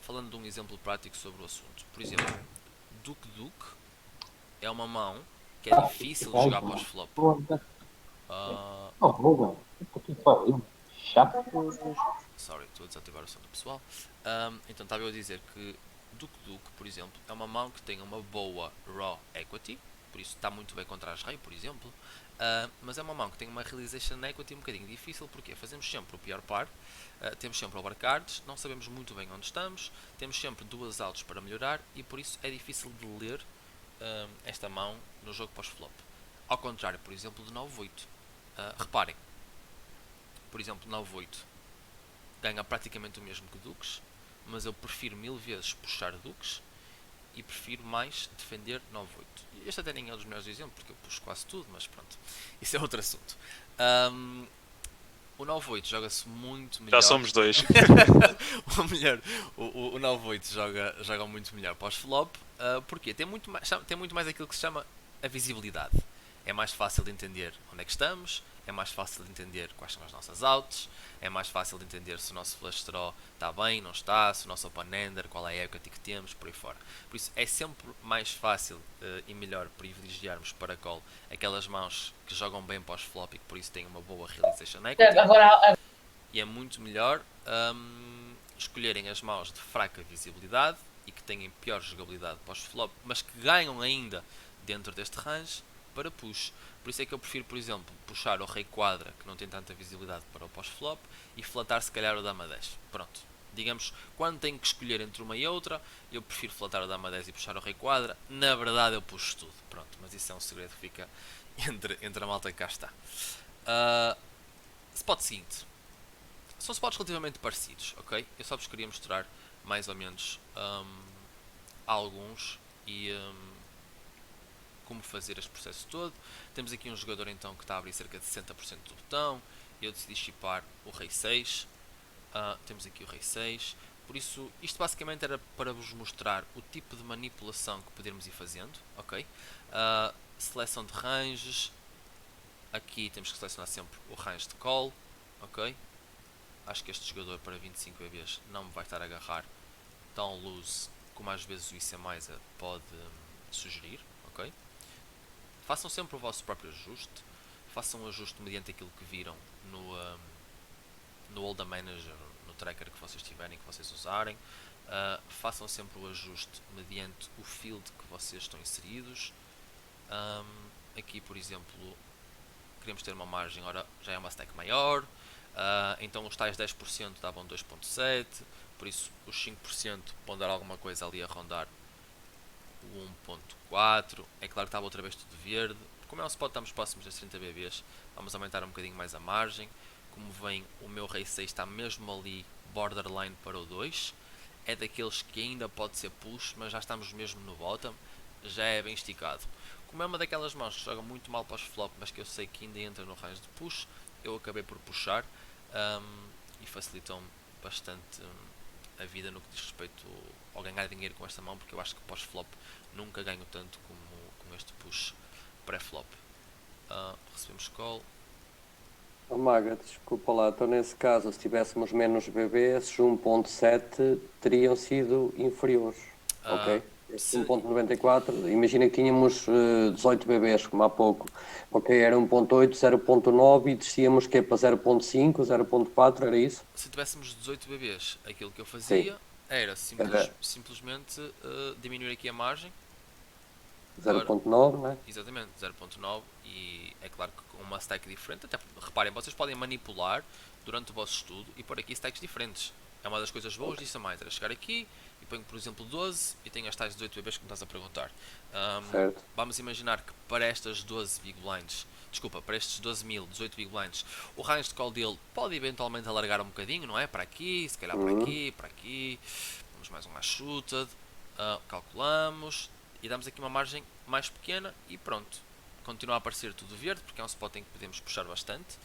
Falando de um exemplo prático sobre o assunto, por exemplo, Duke é uma mão que é difícil de jogar pós-flop. Sorry, estou a desativar o som do pessoal. Então estava eu a dizer que Duke, por exemplo, é uma mão que tem uma boa raw equity, por isso está muito bem contra as rei, por exemplo. Mas é uma mão que tem uma realization equity um bocadinho difícil, porque fazemos sempre o pior par, temos sempre overcards, não sabemos muito bem onde estamos, temos sempre duas altos para melhorar, e por isso é difícil de ler esta mão no jogo pós-flop. Ao contrário, por exemplo, de 9-8. Reparem, por exemplo, 9-8 ganha praticamente o mesmo que Dukes, mas eu prefiro 1000 vezes puxar Dukes e prefiro mais defender 9-8. Este até nem é um dos melhores exemplos, porque eu puxo quase tudo, mas pronto, isso é outro assunto. O 9-8 joga-se muito melhor. Já somos dois. O 9-8 joga muito melhor pós-flop. Porquê? Tem muito mais aquilo que se chama a visibilidade. É mais fácil de entender onde é que estamos, é mais fácil de entender quais são as nossas outs, é mais fácil de entender se o nosso flush draw está bem, não está, se o nosso open-ender, qual é a equity que temos, por aí fora. Por isso é sempre mais fácil e melhor privilegiarmos para call aquelas mãos que jogam bem pós-flop e que por isso têm uma boa realization equity. E é muito melhor escolherem as mãos de fraca visibilidade e que têm pior jogabilidade pós-flop, mas que ganham ainda dentro deste range para push. Por isso é que eu prefiro, por exemplo, puxar o rei quadra, que não tem tanta visibilidade para o pós-flop, e flatar se calhar o dama 10. Pronto. Digamos, quando tenho que escolher entre uma e outra, eu prefiro flatar o dama 10 e puxar o rei quadra. Na verdade eu puxo tudo. Pronto, mas isso é um segredo que fica entre a malta que cá está. Spot seguinte. São spots relativamente parecidos, ok? Eu só vos queria mostrar mais ou menos alguns e como fazer este processo todo. Temos aqui um jogador então que está a abrir cerca de 60% do botão. Eu decidi chipar o rei 6. Temos aqui o rei 6. Por isso, isto basicamente era para vos mostrar o tipo de manipulação que podemos ir fazendo, ok? Seleção de ranges. Aqui temos que selecionar sempre o range de call, ok? Acho que este jogador para 25 EBs não me vai estar a agarrar tão loose como às vezes o IC mais pode sugerir, ok? Façam sempre o vosso próprio ajuste, façam o ajuste mediante aquilo que viram no Olda Manager, no tracker que vocês tiverem, que vocês usarem. Façam sempre o ajuste mediante o field que vocês estão inseridos. Aqui, por exemplo, queremos ter uma margem, ora já é uma stack maior, então os tais 10% davam 2.7, por isso os 5% vão dar alguma coisa ali a rondar o 1.4. É claro que estava outra vez tudo verde. Como é um spot, estamos próximos das 30 BBs, vamos aumentar um bocadinho mais a margem. Como veem, o meu rei 6 está mesmo ali borderline para o 2. É daqueles que ainda pode ser push, mas já estamos mesmo no bottom, já é bem esticado. Como é uma daquelas mãos que joga muito mal para os flop, mas que eu sei que ainda entra no range de push, eu acabei por puxar e facilitou-me bastante a vida no que diz respeito ao ganhar dinheiro com esta mão, porque eu acho que pós-flop nunca ganho tanto como com este push pré-flop. Recebemos call. Oh, Maga, desculpa lá, então nesse caso, se tivéssemos menos BB, esses 1.7 teriam sido inferiores, ok? Este 1.94, imagina que tínhamos 18 BBs, como há pouco, ok, era 1.8, 0.9 e descíamos que é para 0.5, 0.4, era isso? Se tivéssemos 18 BBs, aquilo que eu fazia era simplesmente diminuir aqui a margem. 0.9, né? Exatamente, 0.9, e é claro que com uma stack diferente, até reparem, vocês podem manipular durante o vosso estudo e pôr aqui stacks diferentes. É uma das coisas boas disso a mais, era chegar aqui e ponho, por exemplo, 12 e tenho as tais 18 BBs que me estás a perguntar. Certo. Vamos imaginar que para estas 12 big blinds, desculpa, para estes 12.000, 18 big blinds, o range de call dele pode eventualmente alargar um bocadinho, não é? Para aqui, se calhar para aqui, vamos mais um shooted, calculamos e damos aqui uma margem mais pequena e pronto. Continua a aparecer tudo verde porque é um spot em que podemos puxar bastante.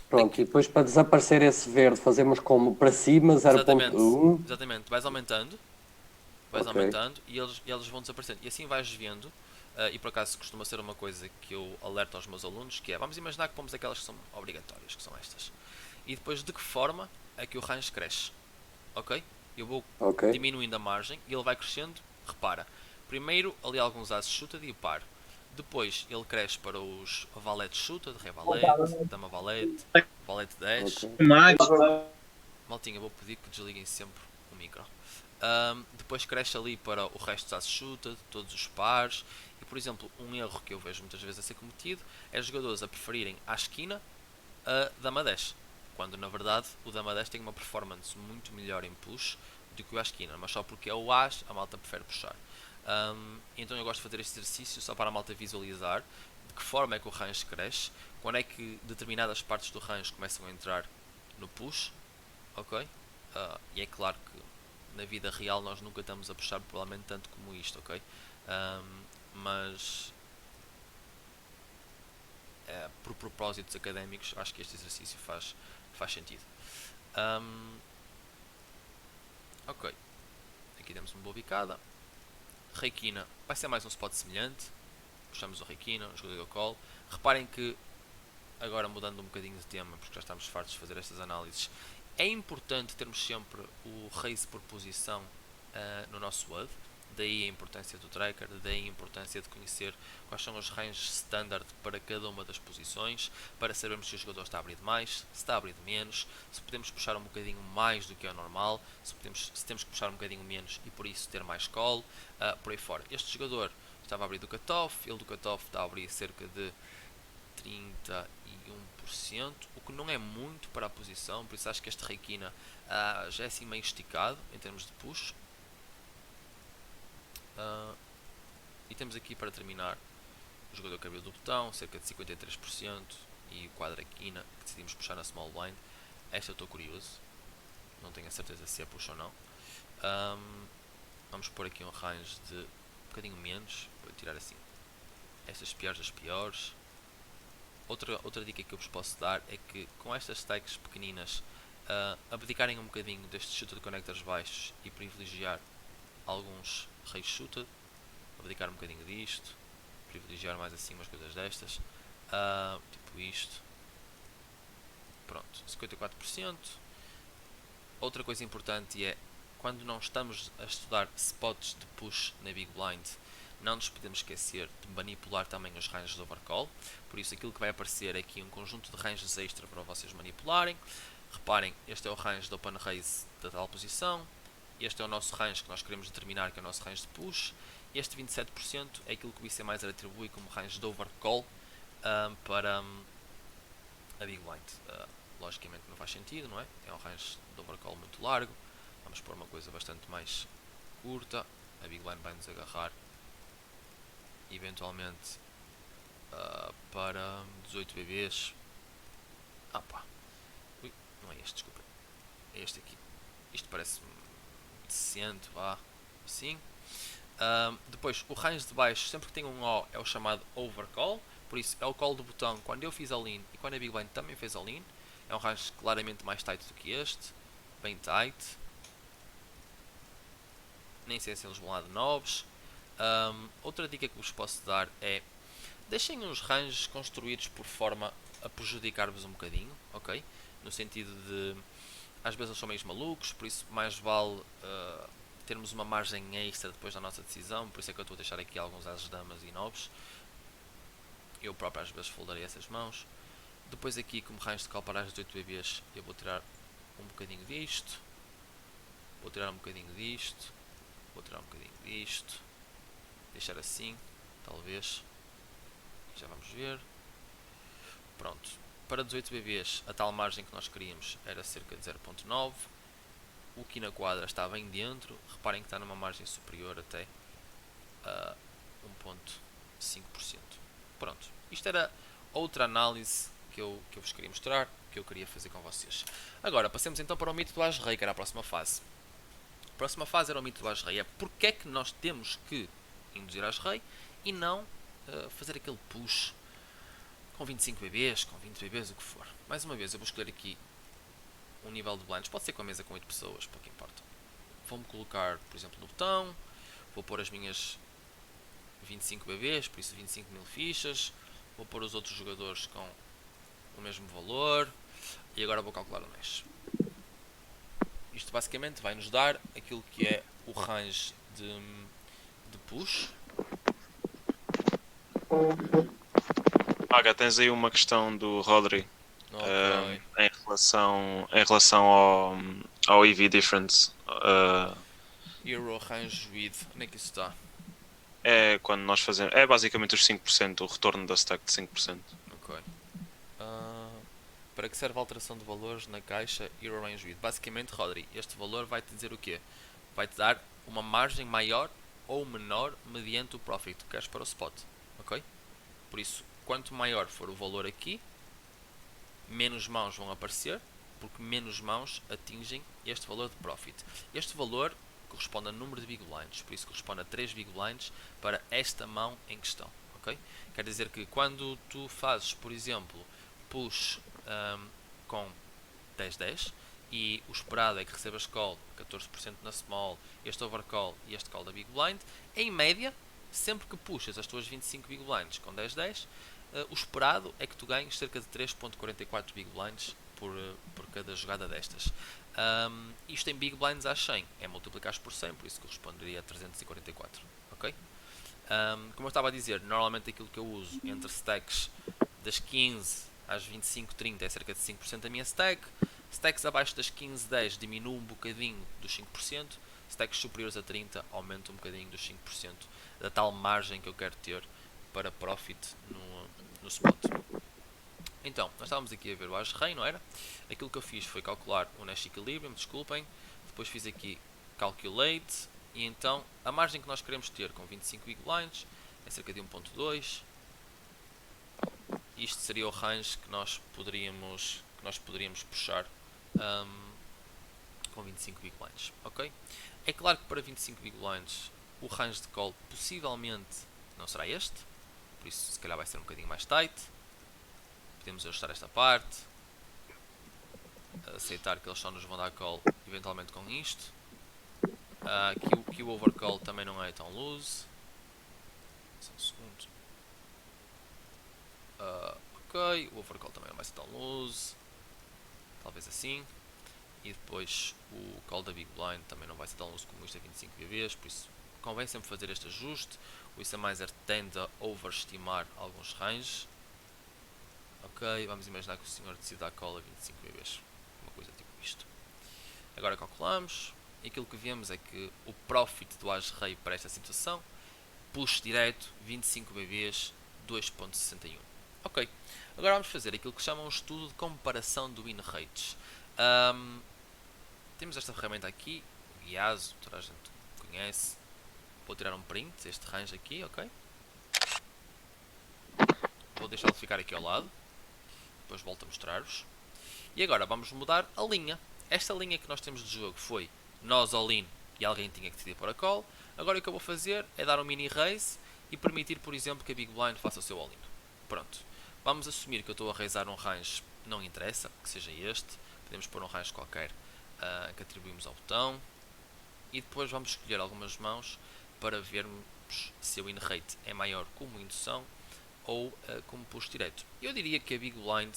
Pronto, e depois para desaparecer esse verde fazemos como para cima 0.1. Exatamente, vais aumentando. Aumentando e eles vão desaparecendo. E assim vais vendo, e por acaso costuma ser uma coisa que eu alerto aos meus alunos, que é, vamos imaginar que pomos aquelas que são obrigatórias, que são estas. E depois de que forma é que o range cresce. Ok? Eu vou diminuindo a margem e ele vai crescendo. Repara, primeiro ali alguns ases shooted e o par. Depois ele cresce para os valete shooted, rei valete, dama valete, valete 10. Maltinha, vou pedir que desliguem sempre o micro. Depois cresce ali para o resto dos ases shooted, todos os pares. E por exemplo, um erro que eu vejo muitas vezes a ser cometido é jogadores a preferirem à esquina a dama 10. Quando na verdade o dama 10 tem uma performance muito melhor em push do que o à esquina, mas só porque é o as, a malta prefere puxar. Então eu gosto de fazer este exercício só para a malta visualizar de que forma é que o range cresce, quando é que determinadas partes do range começam a entrar no push, ok? E é claro que na vida real nós nunca estamos a puxar provavelmente tanto como isto, ok? Mas por propósitos académicos acho que este exercício faz sentido. Ok, aqui temos uma boa bicada. Reikina vai ser mais um spot semelhante. Puxamos o Reikina, o jogador call. Reparem que, agora mudando um bocadinho de tema, porque já estamos fartos de fazer estas análises, é importante termos sempre o raise por posição no nosso WUD. Daí a importância do tracker, daí a importância de conhecer quais são os ranges standard para cada uma das posições, para sabermos se o jogador está a abrir de mais, se está a abrir de menos, se podemos puxar um bocadinho mais do que é normal, se temos que puxar um bocadinho menos e por isso ter mais call, por aí fora. Este jogador estava a abrir do cutoff, ele do cutoff está a abrir cerca de 31%, o que não é muito para a posição, por isso acho que este Reikina já é assim meio esticado em termos de push. E temos aqui para terminar o jogador que abriu do botão, cerca de 53%, e o quadraquina que decidimos puxar na small blind. Esta eu estou curioso, não tenho a certeza se é push ou não. Vamos pôr aqui um range de um bocadinho menos, vou tirar assim estas piores das piores. Outra dica que eu vos posso dar é que com estas stacks pequeninas abdicarem um bocadinho deste shooter de connectors baixos e privilegiar alguns reis shooted, abdicar um bocadinho disto, privilegiar mais assim umas coisas destas, tipo isto, pronto, 54%. Outra coisa importante é quando não estamos a estudar spots de push na Big Blind, não nos podemos esquecer de manipular também os ranges de overcall. Por isso aquilo que vai aparecer é aqui um conjunto de ranges extra para vocês manipularem. Reparem, este é o range de open raise da tal posição. Este é o nosso range que nós queremos determinar, que é o nosso range de push. Este 27% é aquilo que o IC atribui como range de overcall para a Big Blind. Logicamente não faz sentido, não é? É um range de overcall muito largo. Vamos pôr uma coisa bastante mais curta. A Big Blind vai nos agarrar eventualmente para 18 BBs. Ui, não é este, desculpa. É este aqui. Isto parece decente, vá. Assim. Depois, o range de baixo, sempre que tem um O, é o chamado overcall. Por isso, é o call do botão quando eu fiz a lean e quando a Big Blind também fez a lean. É um range claramente mais tight do que este. Bem tight. Nem sei se eles vão lá de nobres. Outra dica que vos posso dar é: deixem os ranges construídos por forma a prejudicar-vos um bocadinho, ok? No sentido de, às vezes eles são meio malucos, por isso mais vale termos uma margem extra depois da nossa decisão. Por isso é que eu estou a deixar aqui alguns ases, damas e nobres. Eu próprio às vezes foldarei essas mãos. Depois aqui, como range de call para as 18 BBs, eu vou tirar um bocadinho disto. Vou tirar um bocadinho disto. Vou tirar um bocadinho disto. Deixar assim, talvez. Já vamos ver. Pronto. Para 18 BBs, a tal margem que nós queríamos era cerca de 0.9. O aqui na quadra está bem dentro. Reparem que está numa margem superior até a 1.5%. Pronto. Isto era outra análise que eu vos queria mostrar, que eu queria fazer com vocês. Agora, passemos então para o mito do As-Rei, que era a próxima fase. A próxima fase era o mito do As-Rei. É porque é que nós temos que induzir As-Rei e não fazer aquele push com 25 BBs, com 20 BBs, o que for. Mais uma vez, eu vou escolher aqui um nível de blinds. Pode ser com a mesa com 8 pessoas, pouco importa. Vou-me colocar, por exemplo, no botão. Vou pôr as minhas 25 BBs, por isso 25 mil fichas. Vou pôr os outros jogadores com o mesmo valor. E agora vou calcular o Nash. Isto basicamente vai nos dar aquilo que é o range de push. Tens aí uma questão do Rodri Okay. em relação ao EV difference. Euro range width, onde é que isso está? É quando nós fazemos. É basicamente os 5%, o retorno da stack de 5%. Ok. Para que serve a alteração de valores na caixa Euro range width? Basicamente, Rodri, este valor vai-te dizer o quê? Vai-te dar uma margem maior ou menor mediante o profit que queres para o spot. Ok? Por isso, quanto maior for o valor aqui, menos mãos vão aparecer, porque menos mãos atingem este valor de profit. Este valor corresponde a número de big blinds, por isso corresponde a 3 big blinds para esta mão em questão. Okay? Quer dizer que quando tu fazes, por exemplo, push com 10-10 e o esperado é que recebas call 14% na small, este overcall e este call da big blind, em média, sempre que puxas as tuas 25 big blinds com 10-10, o esperado é que tu ganhes cerca de 3.44 big blinds por cada jogada destas. Isto em big blinds às 100 é multiplicar por 100, por isso corresponderia a 344. Ok? Como eu estava a dizer, normalmente aquilo que eu uso entre stacks das 15 às 25-30 é cerca de 5% da minha stack. Stacks abaixo das 15-10 diminuo um bocadinho dos 5%. Stacks superiores a 30 aumento um bocadinho dos 5% da tal margem que eu quero ter para profit no spot. Então, nós estávamos aqui a ver o As-Rei, não era? Aquilo que eu fiz foi calcular o Nash Equilibrium, desculpem. Depois fiz aqui Calculate. E então, a margem que nós queremos ter com 25 big blinds é cerca de 1.2. Isto seria o range que nós poderíamos puxar com 25 big blinds, ok? É claro que para 25 big blinds o range de call possivelmente não será este, por isso se calhar vai ser um bocadinho mais tight. Podemos ajustar esta parte, aceitar que eles só nos vão dar call eventualmente com isto. Aqui o overcall também não é tão loose. Só um segundo. Ok, o overcall também não vai ser tão loose. Talvez assim. e depois o call da Big Blind também não vai ser tão longo como isto a 25 BBs, por isso convém sempre fazer este ajuste. O ICMizer tende a overestimar alguns ranges. Ok, vamos imaginar que o senhor decide dar call a 25 BBs, uma coisa tipo isto. Agora calculamos, e aquilo que vemos é que o profit do As-Rei para esta situação, push direto, 25 BBs, 2.61. Ok, agora vamos fazer aquilo que chama um estudo de comparação do win rates. Temos esta ferramenta aqui, o Guiazo, toda a gente conhece. Vou tirar um print deste range aqui, ok? Vou deixá-lo ficar aqui ao lado. Depois volto a mostrar-vos. E agora vamos mudar a linha. Esta linha que nós temos de jogo foi nós all-in e alguém tinha que decidir por a call. Agora o que eu vou fazer é dar um mini raise e permitir, por exemplo, que a Big Blind faça o seu all-in. Pronto. Vamos assumir que eu estou a raisar um range, não interessa, que seja este. Podemos pôr um range qualquer que atribuímos ao botão. E depois vamos escolher algumas mãos para vermos se o win rate é maior como indução ou como push direto. Eu diria que a Big Blind,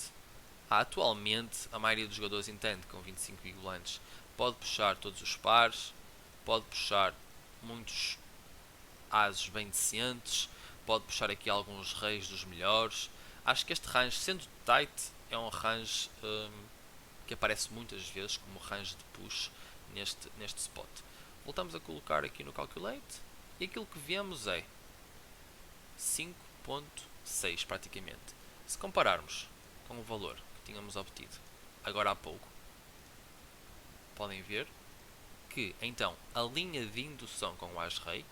atualmente, a maioria dos jogadores entende que com 25 Big Blinds pode puxar todos os pares, pode puxar muitos ases bem decentes, pode puxar aqui alguns reis dos melhores. Acho que este range, sendo tight, é um range que aparece muitas vezes como range de push neste spot. Voltamos a colocar aqui no Calculate e aquilo que vemos é 5.6 praticamente. Se compararmos com o valor que tínhamos obtido agora há pouco, podem ver que então a linha de indução com o As-Rei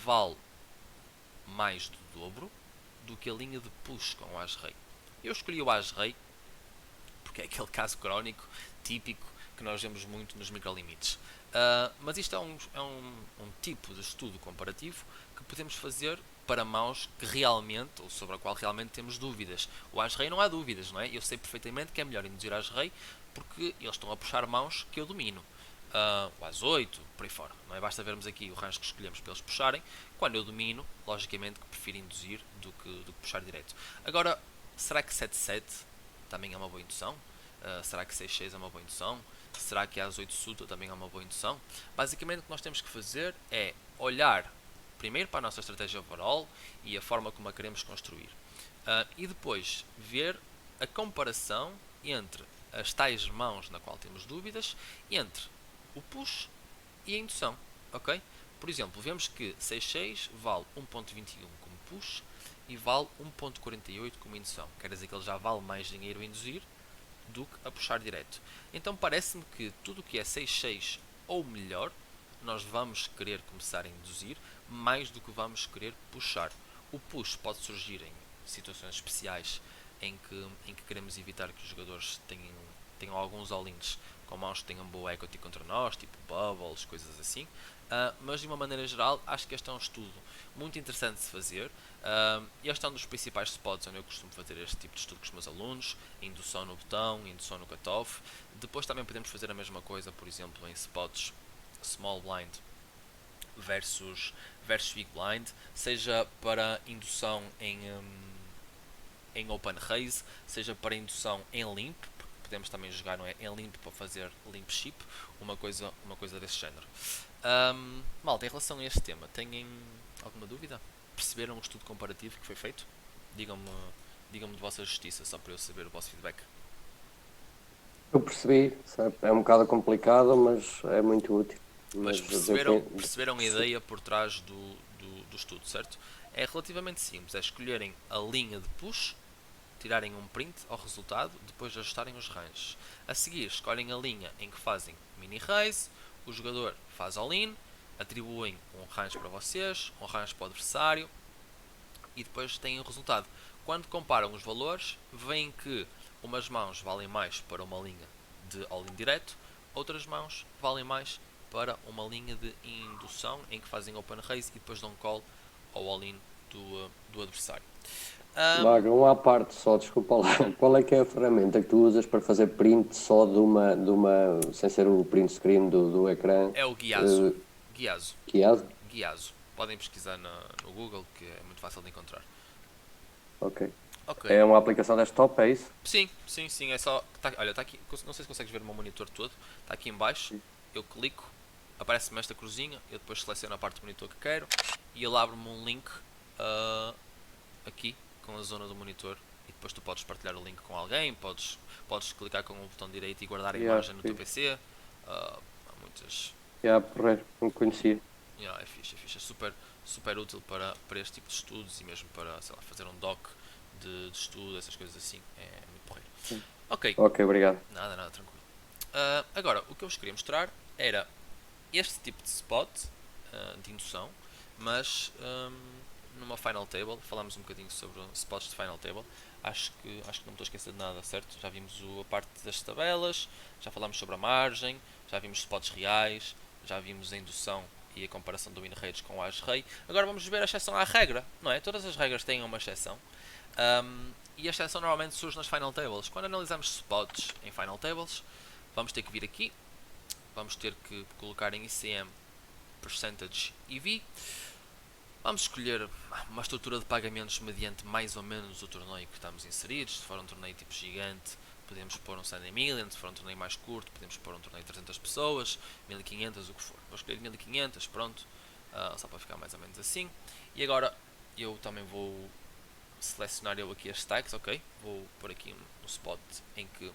vale mais do dobro do que a linha de push com o As-Rei. Eu escolhi o As-Rei porque é aquele caso crónico típico que nós vemos muito nos microlimites. Mas isto é um tipo de estudo comparativo que podemos fazer para mãos que realmente, ou sobre a qual realmente temos dúvidas. O As-Rei não há dúvidas, não é? Eu sei perfeitamente que é melhor induzir As-Rei porque eles estão a puxar mãos que eu domino. O As-8, por aí fora. Não é? Basta vermos aqui o range que escolhemos para eles puxarem. Quando eu domino, logicamente que prefiro induzir do que puxar direto. Agora, será que 7-7 também é uma boa indução? Será que 6-6 é uma boa indução? Será que a As-8 Suta também é uma boa indução? Basicamente o que nós temos que fazer é olhar primeiro para a nossa estratégia overall e a forma como a queremos construir. E depois ver a comparação entre as tais mãos na qual temos dúvidas, entre o push e a indução. Ok? Por exemplo, vemos que 6.6 vale 1.21 como push e vale 1.48 como indução. Quer dizer que ele já vale mais dinheiro a induzir do que a puxar direto. Então parece-me que tudo o que é 6.6 ou melhor, nós vamos querer começar a induzir mais do que vamos querer puxar. O push pode surgir em situações especiais em que queremos evitar que os jogadores tenham alguns all-ins com mãos que tenham boa equity contra nós, tipo bubbles, coisas assim. Mas de uma maneira geral, acho que este é um estudo muito interessante de se fazer. Este é um dos principais spots onde eu costumo fazer este tipo de estudo com os meus alunos: indução no botão, indução no cutoff. Depois também podemos fazer a mesma coisa, por exemplo, em spots small blind versus big blind, seja para indução em open raise, seja para indução em limp, porque podemos também jogar, não é, em limp para fazer limp chip, uma coisa desse género. Malta, em relação a este tema, têm alguma dúvida? Perceberam o estudo comparativo que foi feito? Digam-me de vossa justiça, só para eu saber o vosso feedback. Eu percebi, sabe? É um bocado complicado, mas é muito útil. Mas perceberam a ideia por trás do estudo, certo? É relativamente simples, é escolherem a linha de push, tirarem um print ao resultado, depois ajustarem os ranges. A seguir, escolhem a linha em que fazem mini raise, o jogador faz all-in, atribuem um range para vocês, um range para o adversário e depois têm o resultado. Quando comparam os valores, veem que umas mãos valem mais para uma linha de all-in direto, outras mãos valem mais para uma linha de indução em que fazem open raise e depois dão call ao all-in do adversário. Magno, à parte só, desculpa lá, qual é que é a ferramenta que tu usas para fazer print só de uma sem ser o print screen do ecrã? É o Guiazo. Guiazo? Podem pesquisar no Google, que é muito fácil de encontrar. Ok. Ok. É uma aplicação desktop, é isso? Sim, sim, sim, é só. Olha, está aqui. Não sei se consegues ver o meu monitor todo. Está aqui em baixo. Eu clico, aparece-me esta cruzinha. Eu depois seleciono a parte do monitor que quero. E ele abre-me um link aqui com a zona do monitor. E depois tu podes partilhar o link com alguém. Podes clicar com o botão direito e guardar a imagem no teu PC. Há muitas. Porreiro, não conhecia. É fixe, é fixe. É super útil para este tipo de estudos e mesmo para, sei lá, fazer um doc de estudo, essas coisas assim. É muito porreiro. Ok, Ok, obrigado. nada, tranquilo. Agora, o que eu vos queria mostrar era este tipo de spot de indução, mas numa final table. Falámos um bocadinho sobre spots de final table. Acho que não me estou a esquecer de nada, certo? Já vimos a parte das tabelas, já falámos sobre a margem, já vimos spots reais, já vimos a indução e a comparação do win rates com o as rei. Agora vamos ver a exceção à regra, não é? Todas as regras têm uma exceção. E a exceção normalmente surge nas final tables. Quando analisamos spots em final tables, vamos ter que vir aqui, vamos ter que colocar em ICM percentage EV. Vamos escolher uma estrutura de pagamentos mediante mais ou menos o torneio que estamos inseridos. Se for um torneio tipo gigante, podemos pôr um Sunday Million. Se for um torneio mais curto, podemos pôr um torneio de 300 pessoas, 1500, o que for. Vou escolher 1500, pronto, só para ficar mais ou menos assim. E agora eu também vou selecionar aqui as stacks, ok? Vou pôr aqui um spot em que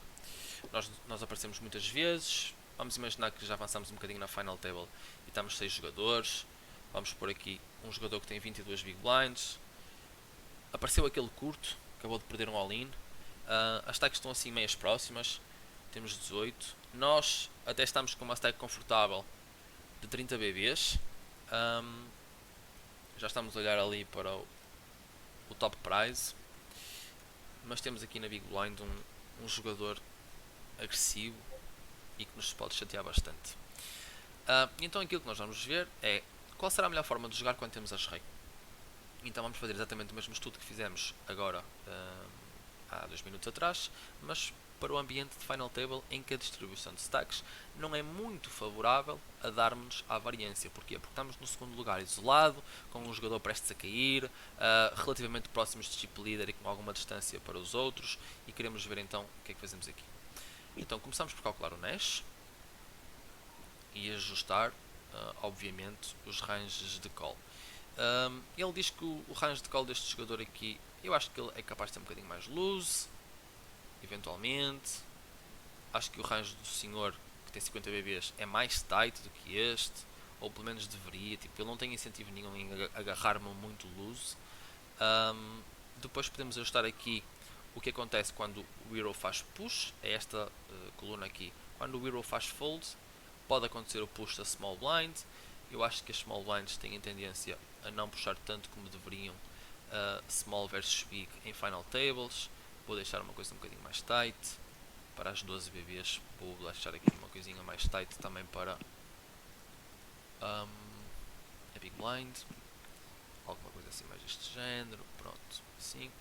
nós aparecemos muitas vezes. Vamos imaginar que já avançamos um bocadinho na final table e estamos 6 jogadores. Vamos pôr aqui um jogador que tem 22 big blinds. Apareceu aquele curto, acabou de perder um all-in. As stacks estão assim meias próximas. Temos 18. Nós até estamos com uma stack confortável de 30 BBs. Já estamos a olhar ali para o top prize. Mas temos aqui na big blind um jogador agressivo e que nos pode chatear bastante. Então aquilo que nós vamos ver é qual será a melhor forma de jogar quando temos as rei. Então vamos fazer exatamente o mesmo estudo que fizemos agora há 2 minutos atrás, mas para o ambiente de final table em que a distribuição de stacks não é muito favorável a dar-nos a variância. Porquê? Porque estamos no segundo lugar isolado, com um jogador prestes a cair, relativamente próximos de chip leader e com alguma distância para os outros, e queremos ver então o que é que fazemos aqui. Então começamos por calcular o Nash e ajustar, obviamente, os ranges de call. Ele diz que o range de call deste jogador aqui, eu acho que ele é capaz de ter um bocadinho mais loose, eventualmente. Acho que o range do senhor, que tem 50 BBs, é mais tight do que este, ou pelo menos deveria. Tipo, ele não tem incentivo nenhum em agarrar-me muito loose. Depois podemos ajustar aqui o que acontece quando o hero faz push, é esta coluna aqui. Quando o hero faz fold, pode acontecer o push da small blind. Eu acho que as small blinds têm tendência a não puxar tanto como deveriam small versus big em final tables. Vou deixar uma coisa um bocadinho mais tight para as 12 BBs. Vou deixar aqui uma coisinha mais tight também para a big blind. Alguma coisa assim mais deste género. Pronto, assim.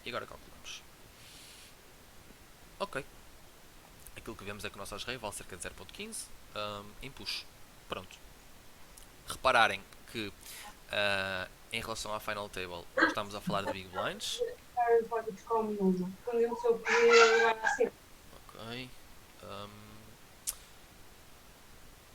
E agora calculamos. Ok. Aquilo que vemos é que o nosso as-rei vale cerca de 0.15 em push. Pronto. Repararem que em relação à final table nós estamos a falar de big blinds. Ok.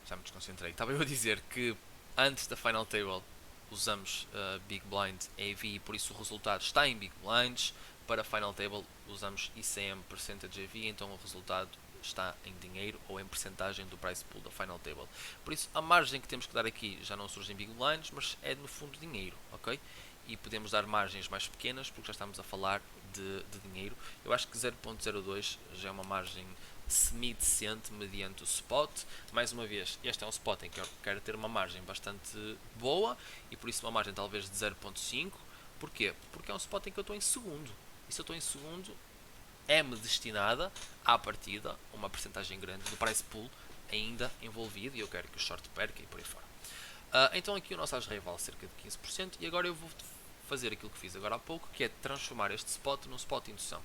Já me desconcentrei. Estava eu a dizer que antes da final table usamos big blind AV e por isso o resultado está em big blinds. Para a final table usamos ICM percentage AV, então o resultado está em dinheiro ou em percentagem do price pool da final table. Por isso a margem que temos que dar aqui já não surge em big blinds, mas é no fundo dinheiro, ok? E podemos dar margens mais pequenas porque já estamos a falar de dinheiro. Eu acho que 0.02 já é uma margem semi-decente mediante o spot. Mais uma vez, este é um spot em que eu quero ter uma margem bastante boa e por isso uma margem talvez de 0.5. Porquê? Porque é um spot em que eu estou em segundo. E se eu estou em segundo, é-me destinada à partida uma percentagem grande do price pool ainda envolvido e eu quero que o short perca e por aí fora. Então aqui o nosso as-rei vale cerca de 15% e agora eu vou fazer aquilo que fiz agora há pouco, que é transformar este spot num spot de indução.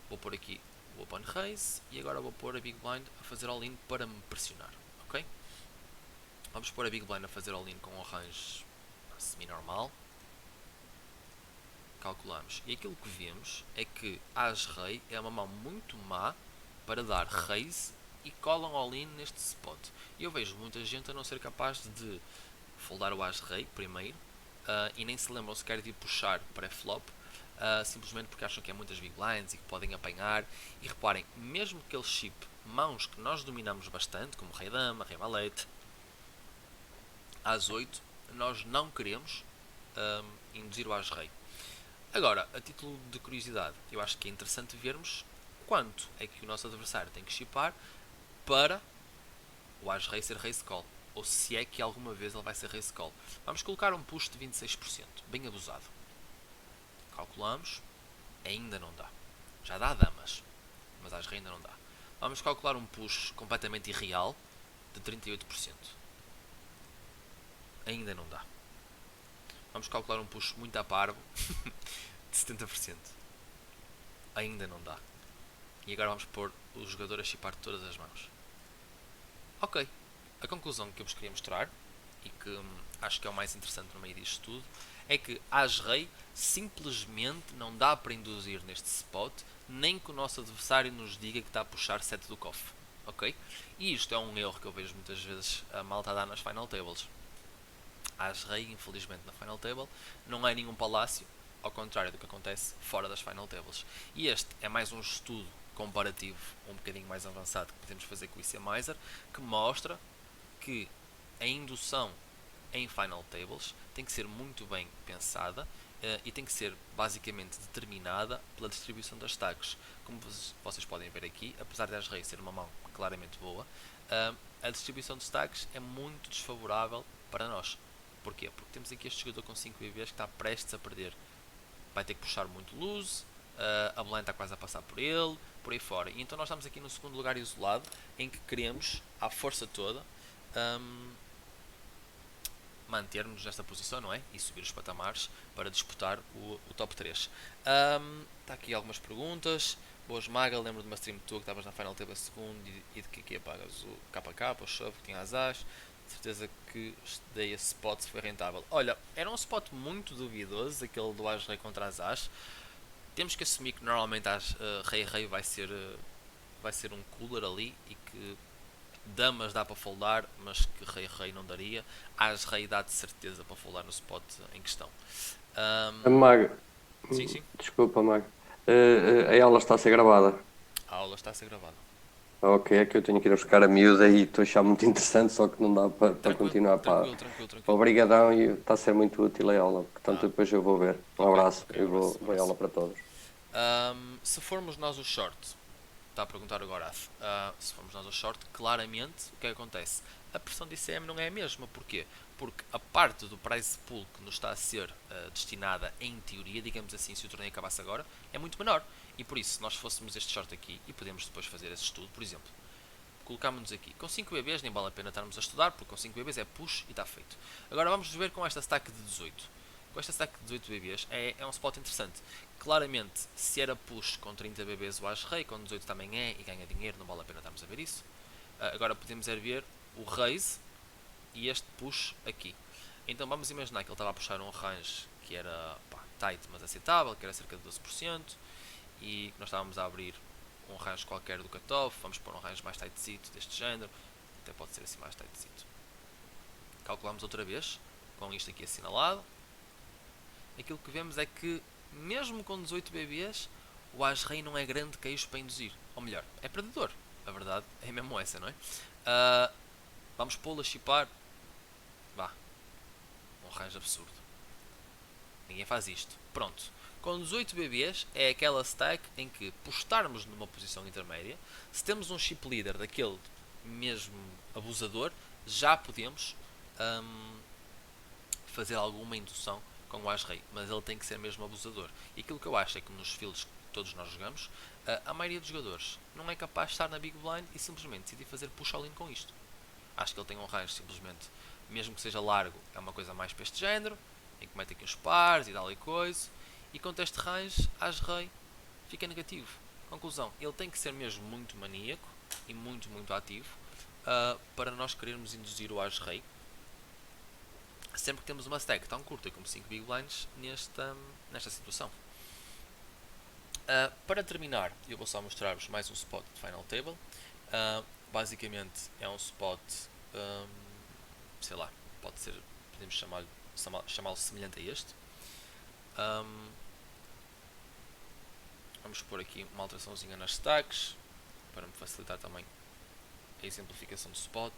Vou pôr aqui o open raise e agora vou pôr a big blind a fazer all-in para me pressionar, ok? Vamos pôr a big blind a fazer all-in com um range semi-normal. calculamos. E aquilo que vemos é que As-Rei é uma mão muito má para dar raise e colam all-in neste spot. E eu vejo muita gente a não ser capaz de foldar o As-Rei primeiro e nem se lembram sequer de puxar pré-flop, simplesmente porque acham que é muitas big blinds e que podem apanhar. E reparem, mesmo que ele chip mãos que nós dominamos bastante, como Rei-Dama, Rei-Valete, As-8, nós não queremos induzir o As-Rei. Agora, a título de curiosidade, eu acho que é interessante vermos quanto é que o nosso adversário tem que chipar para o As-Rei ser raise call, ou se é que alguma vez ele vai ser raise call. Vamos colocar um push de 26%, bem abusado. Calculamos, ainda não dá. Já dá damas, mas As-Rei ainda não dá. Vamos calcular um push completamente irreal de 38%. Ainda não dá. Vamos calcular um push muito a parvo de 70%. Ainda não dá. E agora vamos pôr o jogador a chipar todas as mãos. Ok. A conclusão que eu vos queria mostrar, e que acho que é o mais interessante no meio disto tudo, é que As-Rei simplesmente não dá para induzir neste spot, nem que o nosso adversário nos diga que está a puxar 7 do cofre. Ok? E isto é um erro que eu vejo muitas vezes a malta dar nas final tables. As-Rei, infelizmente, na final table não é nenhum palácio, ao contrário do que acontece fora das final tables. E este é mais um estudo comparativo um bocadinho mais avançado que podemos fazer com o IC Miser, que mostra que a indução em final tables tem que ser muito bem pensada e tem que ser basicamente determinada pela distribuição das stacks. Como vocês podem ver aqui, apesar de As-Rei ser uma mão claramente boa, a distribuição de stacks é muito desfavorável para nós. Porquê? Porque temos aqui este jogador com 5 BBs que está prestes a perder. Vai ter que puxar muito loose, a blind está quase a passar por ele, por aí fora. E então nós estamos aqui no segundo lugar isolado, em que queremos, à força toda, manter-nos nesta posição, não é? E subir os patamares para disputar o top 3. Está aqui algumas perguntas. Boas Maga, lembro de uma stream tua que estavas na final table segundo e de que aqui apagas o KK, o Shove, que tinha as as. De certeza que estudei esse spot, se foi rentável. Olha, era um spot muito duvidoso, aquele do As-Rei contra as as. Temos que assumir que normalmente Rei-Rei vai ser um cooler ali e que damas dá para foldar, mas que Rei-Rei não daria. As-Rei dá de certeza para foldar no spot em questão. Mago, Sim. desculpa, Mago. A aula está a ser gravada. A aula está a ser gravada. Ok, é que eu tenho que ir buscar a miúda e estou a achar muito interessante, só que não dá para continuar. Tranquilo. Obrigadão e está a ser muito útil a aula, portanto depois eu vou ver. Um abraço e um vou abraço. a aula para todos. Se formos nós o short, está a perguntar agora, se formos nós o short, claramente o que acontece? A pressão de ICM não é a mesma. Porquê? Porque a parte do price pool que nos está a ser destinada, em teoria, digamos assim, se o torneio acabasse agora, é muito menor. E por isso, se nós fôssemos este short aqui, e podemos depois fazer esse estudo, por exemplo, colocámos-nos aqui, com 5 BBs nem vale a pena estarmos a estudar, porque com 5 BBs é push e está feito. Agora vamos ver com esta stack de 18. Com esta stack de 18 BBs é um spot interessante. Claramente, se era push com 30 BBs o As-Rei, com 18 também é e ganha dinheiro, não vale a pena estarmos a ver isso. Agora podemos ver o raise e este push aqui. Então vamos imaginar que ele estava a puxar um range que era tight, mas aceitável, que era cerca de 12%, e nós estávamos a abrir um range qualquer do cutoff. Vamos pôr um range mais tightcito deste género, até pode ser assim mais tightcito. Calculamos outra vez, com isto aqui assinalado. Aquilo que vemos é que, mesmo com 18 BBs, o As-Rei não é grande queixo para induzir. Ou melhor, é perdedor. A verdade é mesmo essa, não é? Vamos pô-lo a chipar. Vá. Um range absurdo. Ninguém faz isto. Pronto. Com 18 BBs é aquela stack em que, por estarmos numa posição intermédia, se temos um chip leader daquele mesmo abusador, já podemos fazer alguma indução com o As-Rei, mas ele tem que ser mesmo abusador. E aquilo que eu acho é que nos fields que todos nós jogamos, a maioria dos jogadores não é capaz de estar na Big Blind e simplesmente decidir fazer push all-in com isto. Acho que ele tem um range simplesmente, mesmo que seja largo, é uma coisa mais para este género, em que mete aqui uns pares e tal e coisa, e com este range, As-Rei fica negativo. Conclusão, ele tem que ser mesmo muito maníaco e muito ativo para nós querermos induzir o As-Rei sempre que temos uma stack tão curta como 5 Big Blinds nesta situação. Para terminar, eu vou só mostrar-vos mais um spot de Final Table. Basicamente é um spot, sei lá, pode ser, podemos chamá-lo semelhante a este. Vamos pôr aqui uma alteraçãozinha nas stacks para me facilitar também a exemplificação do spot.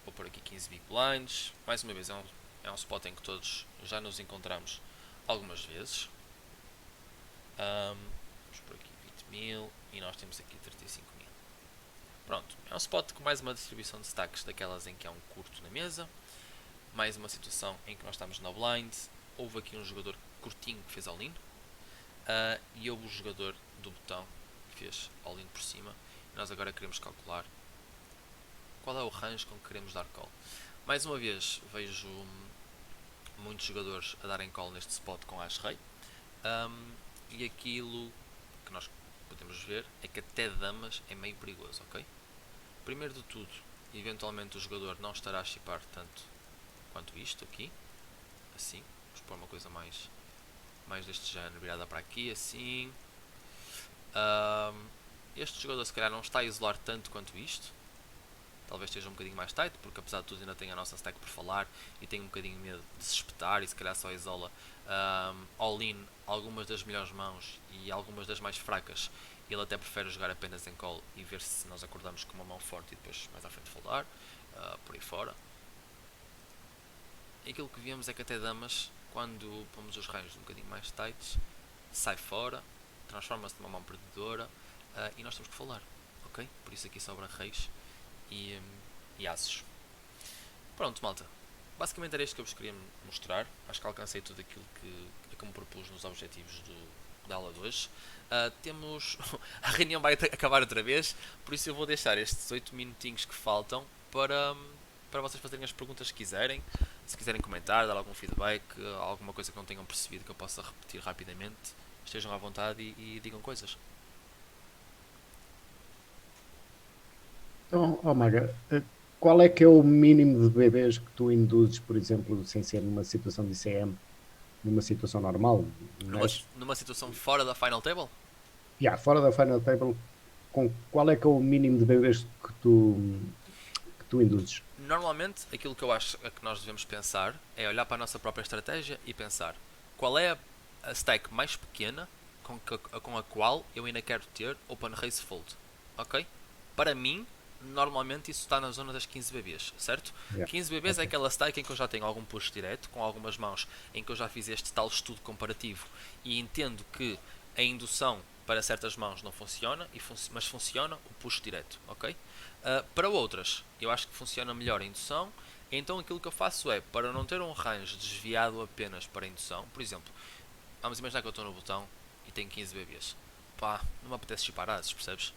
Vou pôr aqui 15 Big Blinds. Mais uma vez, é um spot em que todos já nos encontramos algumas vezes. Vamos pôr aqui 20 mil e nós temos aqui 35 mil. Pronto, é um spot com mais uma distribuição de stacks daquelas em que há um curto na mesa. Mais uma situação em que nós estamos na blind. Houve aqui um jogador curtinho que fez all-in. E houve um jogador do botão que fez all-in por cima. E nós agora queremos calcular qual é o range com que queremos dar call. Mais uma vez vejo muitos jogadores a darem call neste spot com As-Rei. E aquilo que nós podemos ver é que até damas é meio perigoso, ok? Primeiro de tudo, eventualmente o jogador não estará a chipar tanto quanto isto aqui. Assim, vamos pôr uma coisa mais deste género, virada para aqui, assim. Este jogador se calhar não está a isolar tanto quanto isto. Talvez esteja um bocadinho mais tight, porque apesar de tudo ainda tem a nossa stack por falar e tem um bocadinho medo de se espetar e se calhar só isola all-in algumas das melhores mãos e algumas das mais fracas. Ele até prefere jogar apenas em call e ver se nós acordamos com uma mão forte e depois mais à frente foldar, por aí fora. E aquilo que vemos é que até damas, quando pomos os ranhos um bocadinho mais tights, sai fora, transforma-se numa mão perdedora e nós temos que foldar, ok? Por isso aqui sobra reis e aces. Pronto, malta. Basicamente era isto que eu vos queria mostrar. Acho que alcancei tudo aquilo que me propus nos objetivos da aula de hoje. Temos... a reunião vai acabar outra vez, por isso eu vou deixar estes 8 minutinhos que faltam para vocês fazerem as perguntas que quiserem. Se quiserem comentar, dar algum feedback, alguma coisa que não tenham percebido que eu possa repetir rapidamente, estejam à vontade e digam coisas. Então, Maga, qual é que é o mínimo de bebês que tu induzes, por exemplo, sem ser numa situação de ICM, numa situação normal? Numa situação fora da Final Table? Fora da Final Table, qual é que é o mínimo de bebês que tu induzes? Normalmente, aquilo que eu acho que nós devemos pensar é olhar para a nossa própria estratégia e pensar qual é a stack mais pequena com a qual eu ainda quero ter Open Race Fold, ok? Para mim, normalmente isso está na zona das 15 BBs, certo? 15 BBs okay. É aquela stack em que eu já tenho algum push direto, com algumas mãos, em que eu já fiz este tal estudo comparativo e entendo que a indução para certas mãos não funciona, mas funciona o push direto, ok? Para outras, eu acho que funciona melhor a indução, então aquilo que eu faço é, para não ter um range desviado apenas para a indução, por exemplo, vamos imaginar que eu estou no botão e tenho 15 BBs. Pá, não me apetece chipar ases, percebes?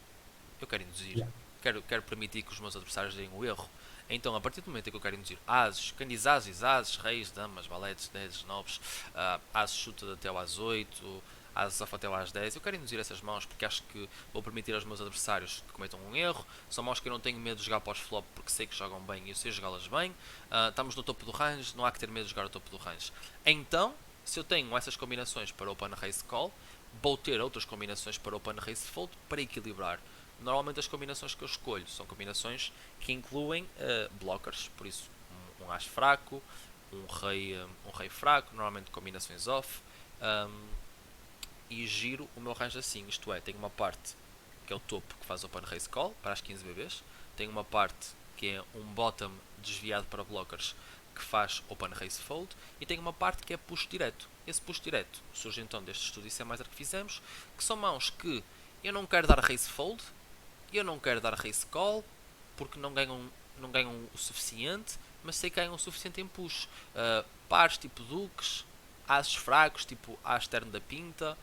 Eu quero induzir. Quero permitir que os meus adversários deem o erro. Então, a partir do momento em que eu quero induzir ases, quem diz ases, reis, damas, valetes, 10, 9, ases chuta até ao as 8, ases off até ao as 10, eu quero induzir essas mãos porque acho que vou permitir aos meus adversários que cometam um erro. São mãos que eu não tenho medo de jogar pós-flop porque sei que jogam bem e eu sei jogá-las bem. Estamos no topo do range, não há que ter medo de jogar o topo do range. Então, se eu tenho essas combinações para Open Race Call, vou ter outras combinações para Open Race Fold para equilibrar. Normalmente as combinações que eu escolho são combinações que incluem blockers, por isso um as fraco, um rei fraco, normalmente combinações off, e giro o meu range assim, isto é, tenho uma parte que é o topo que faz Open Race Call para as 15 BBs, tenho uma parte que é um bottom desviado para blockers que faz Open Race Fold e tenho uma parte que é push direto. Esse push direto surge então deste estudo ICMizer que fizemos, que são mãos que eu não quero dar Race Fold, eu não quero dar Race Call porque não ganham o suficiente, mas sei que ganham o suficiente em push. Pares tipo Dukes, ases fracos tipo as terno da pinta,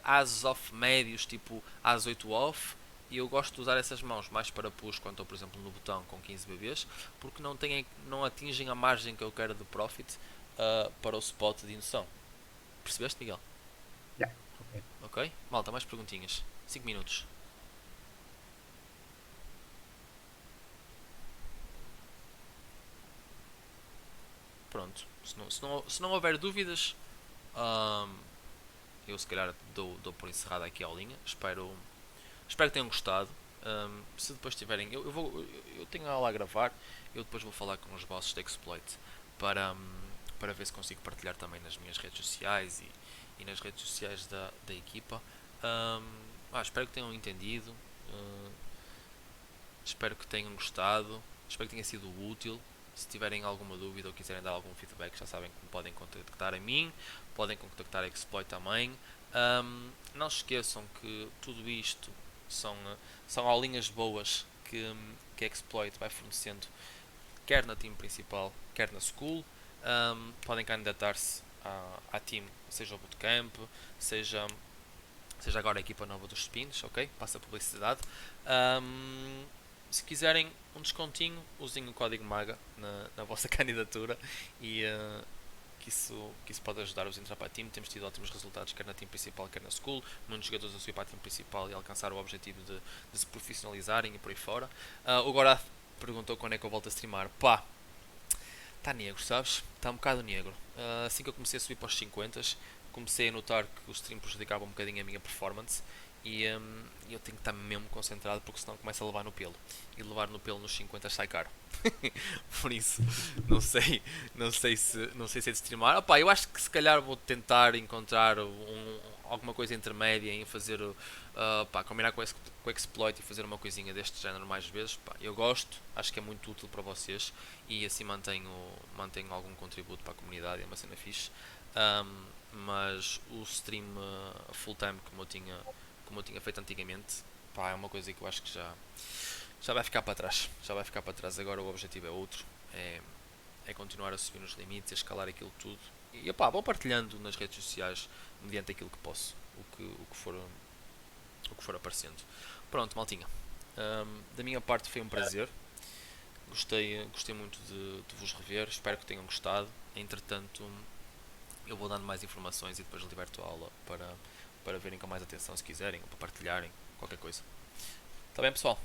ases off médios tipo as 8 off, e eu gosto de usar essas mãos mais para push quando estou, por exemplo, no botão com 15 BBs, porque não atingem a margem que eu quero de profit para o spot de indução. Percebeste, Miguel? Ok? Malta, mais perguntinhas. 5 minutos. pronto. Se não houver dúvidas, eu se calhar dou por encerrada aqui a aulinha. Espero que tenham gostado. Se depois tiverem, eu tenho a aula a gravar. Eu depois vou falar com os bosses da Exploit para ver se consigo partilhar também nas minhas redes sociais e nas redes sociais da equipa. Espero que tenham entendido. Espero que tenham gostado. Espero que tenha sido útil. Se tiverem alguma dúvida ou quiserem dar algum feedback, já sabem que me podem contactar a mim, podem contactar a Exploit também. Não se esqueçam que tudo isto são aulinhas boas que a Exploit vai fornecendo, quer na team principal, quer na school. Podem candidatar-se à team, seja o bootcamp, seja agora a equipa nova dos spins, ok? Passa a publicidade. Se quiserem um descontinho, usem o código MAGA na vossa candidatura e que isso pode ajudar-vos a entrar para a team. Temos tido ótimos resultados, quer na team principal, quer na school. Muitos jogadores a subir para a team principal e alcançar o objetivo de se profissionalizarem e por aí fora. O Gorath perguntou quando é que eu volto a streamar. Pá, está negro, sabes? Está um bocado negro. Assim que eu comecei a subir para os 50, comecei a notar que o stream prejudicava um bocadinho a minha performance. E eu tenho que estar mesmo concentrado, porque senão começa a levar no pelo. E levar no pelo nos 50 sai caro. Por isso, não sei se é de streamar. Opa, eu acho que se calhar vou tentar encontrar alguma coisa intermédia em fazer, combinar com o Exploit e fazer uma coisinha deste género mais vezes. Eu gosto, acho que é muito útil para vocês e assim mantenho algum contributo para a comunidade, é uma cena fixe. Mas o stream full time como eu tinha feito antigamente, é uma coisa que eu acho que já vai ficar para trás. Agora o objetivo é outro, é continuar a subir nos limites, a escalar aquilo tudo. E vou partilhando nas redes sociais mediante aquilo que posso, o que for aparecendo. Pronto, maltinha. Da minha parte foi um prazer. Gostei muito de vos rever, espero que tenham gostado. Entretanto, eu vou dando mais informações e depois liberto a aula para verem com mais atenção se quiserem, ou para partilharem, qualquer coisa. Está bem, pessoal?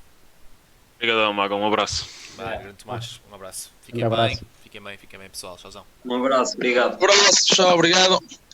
Obrigadão, Maga, um abraço. Grande Tomás, um abraço. Um abraço. Fiquem bem, pessoal. Tchauzão. Um abraço, obrigado. Um abraço, tchau, obrigado.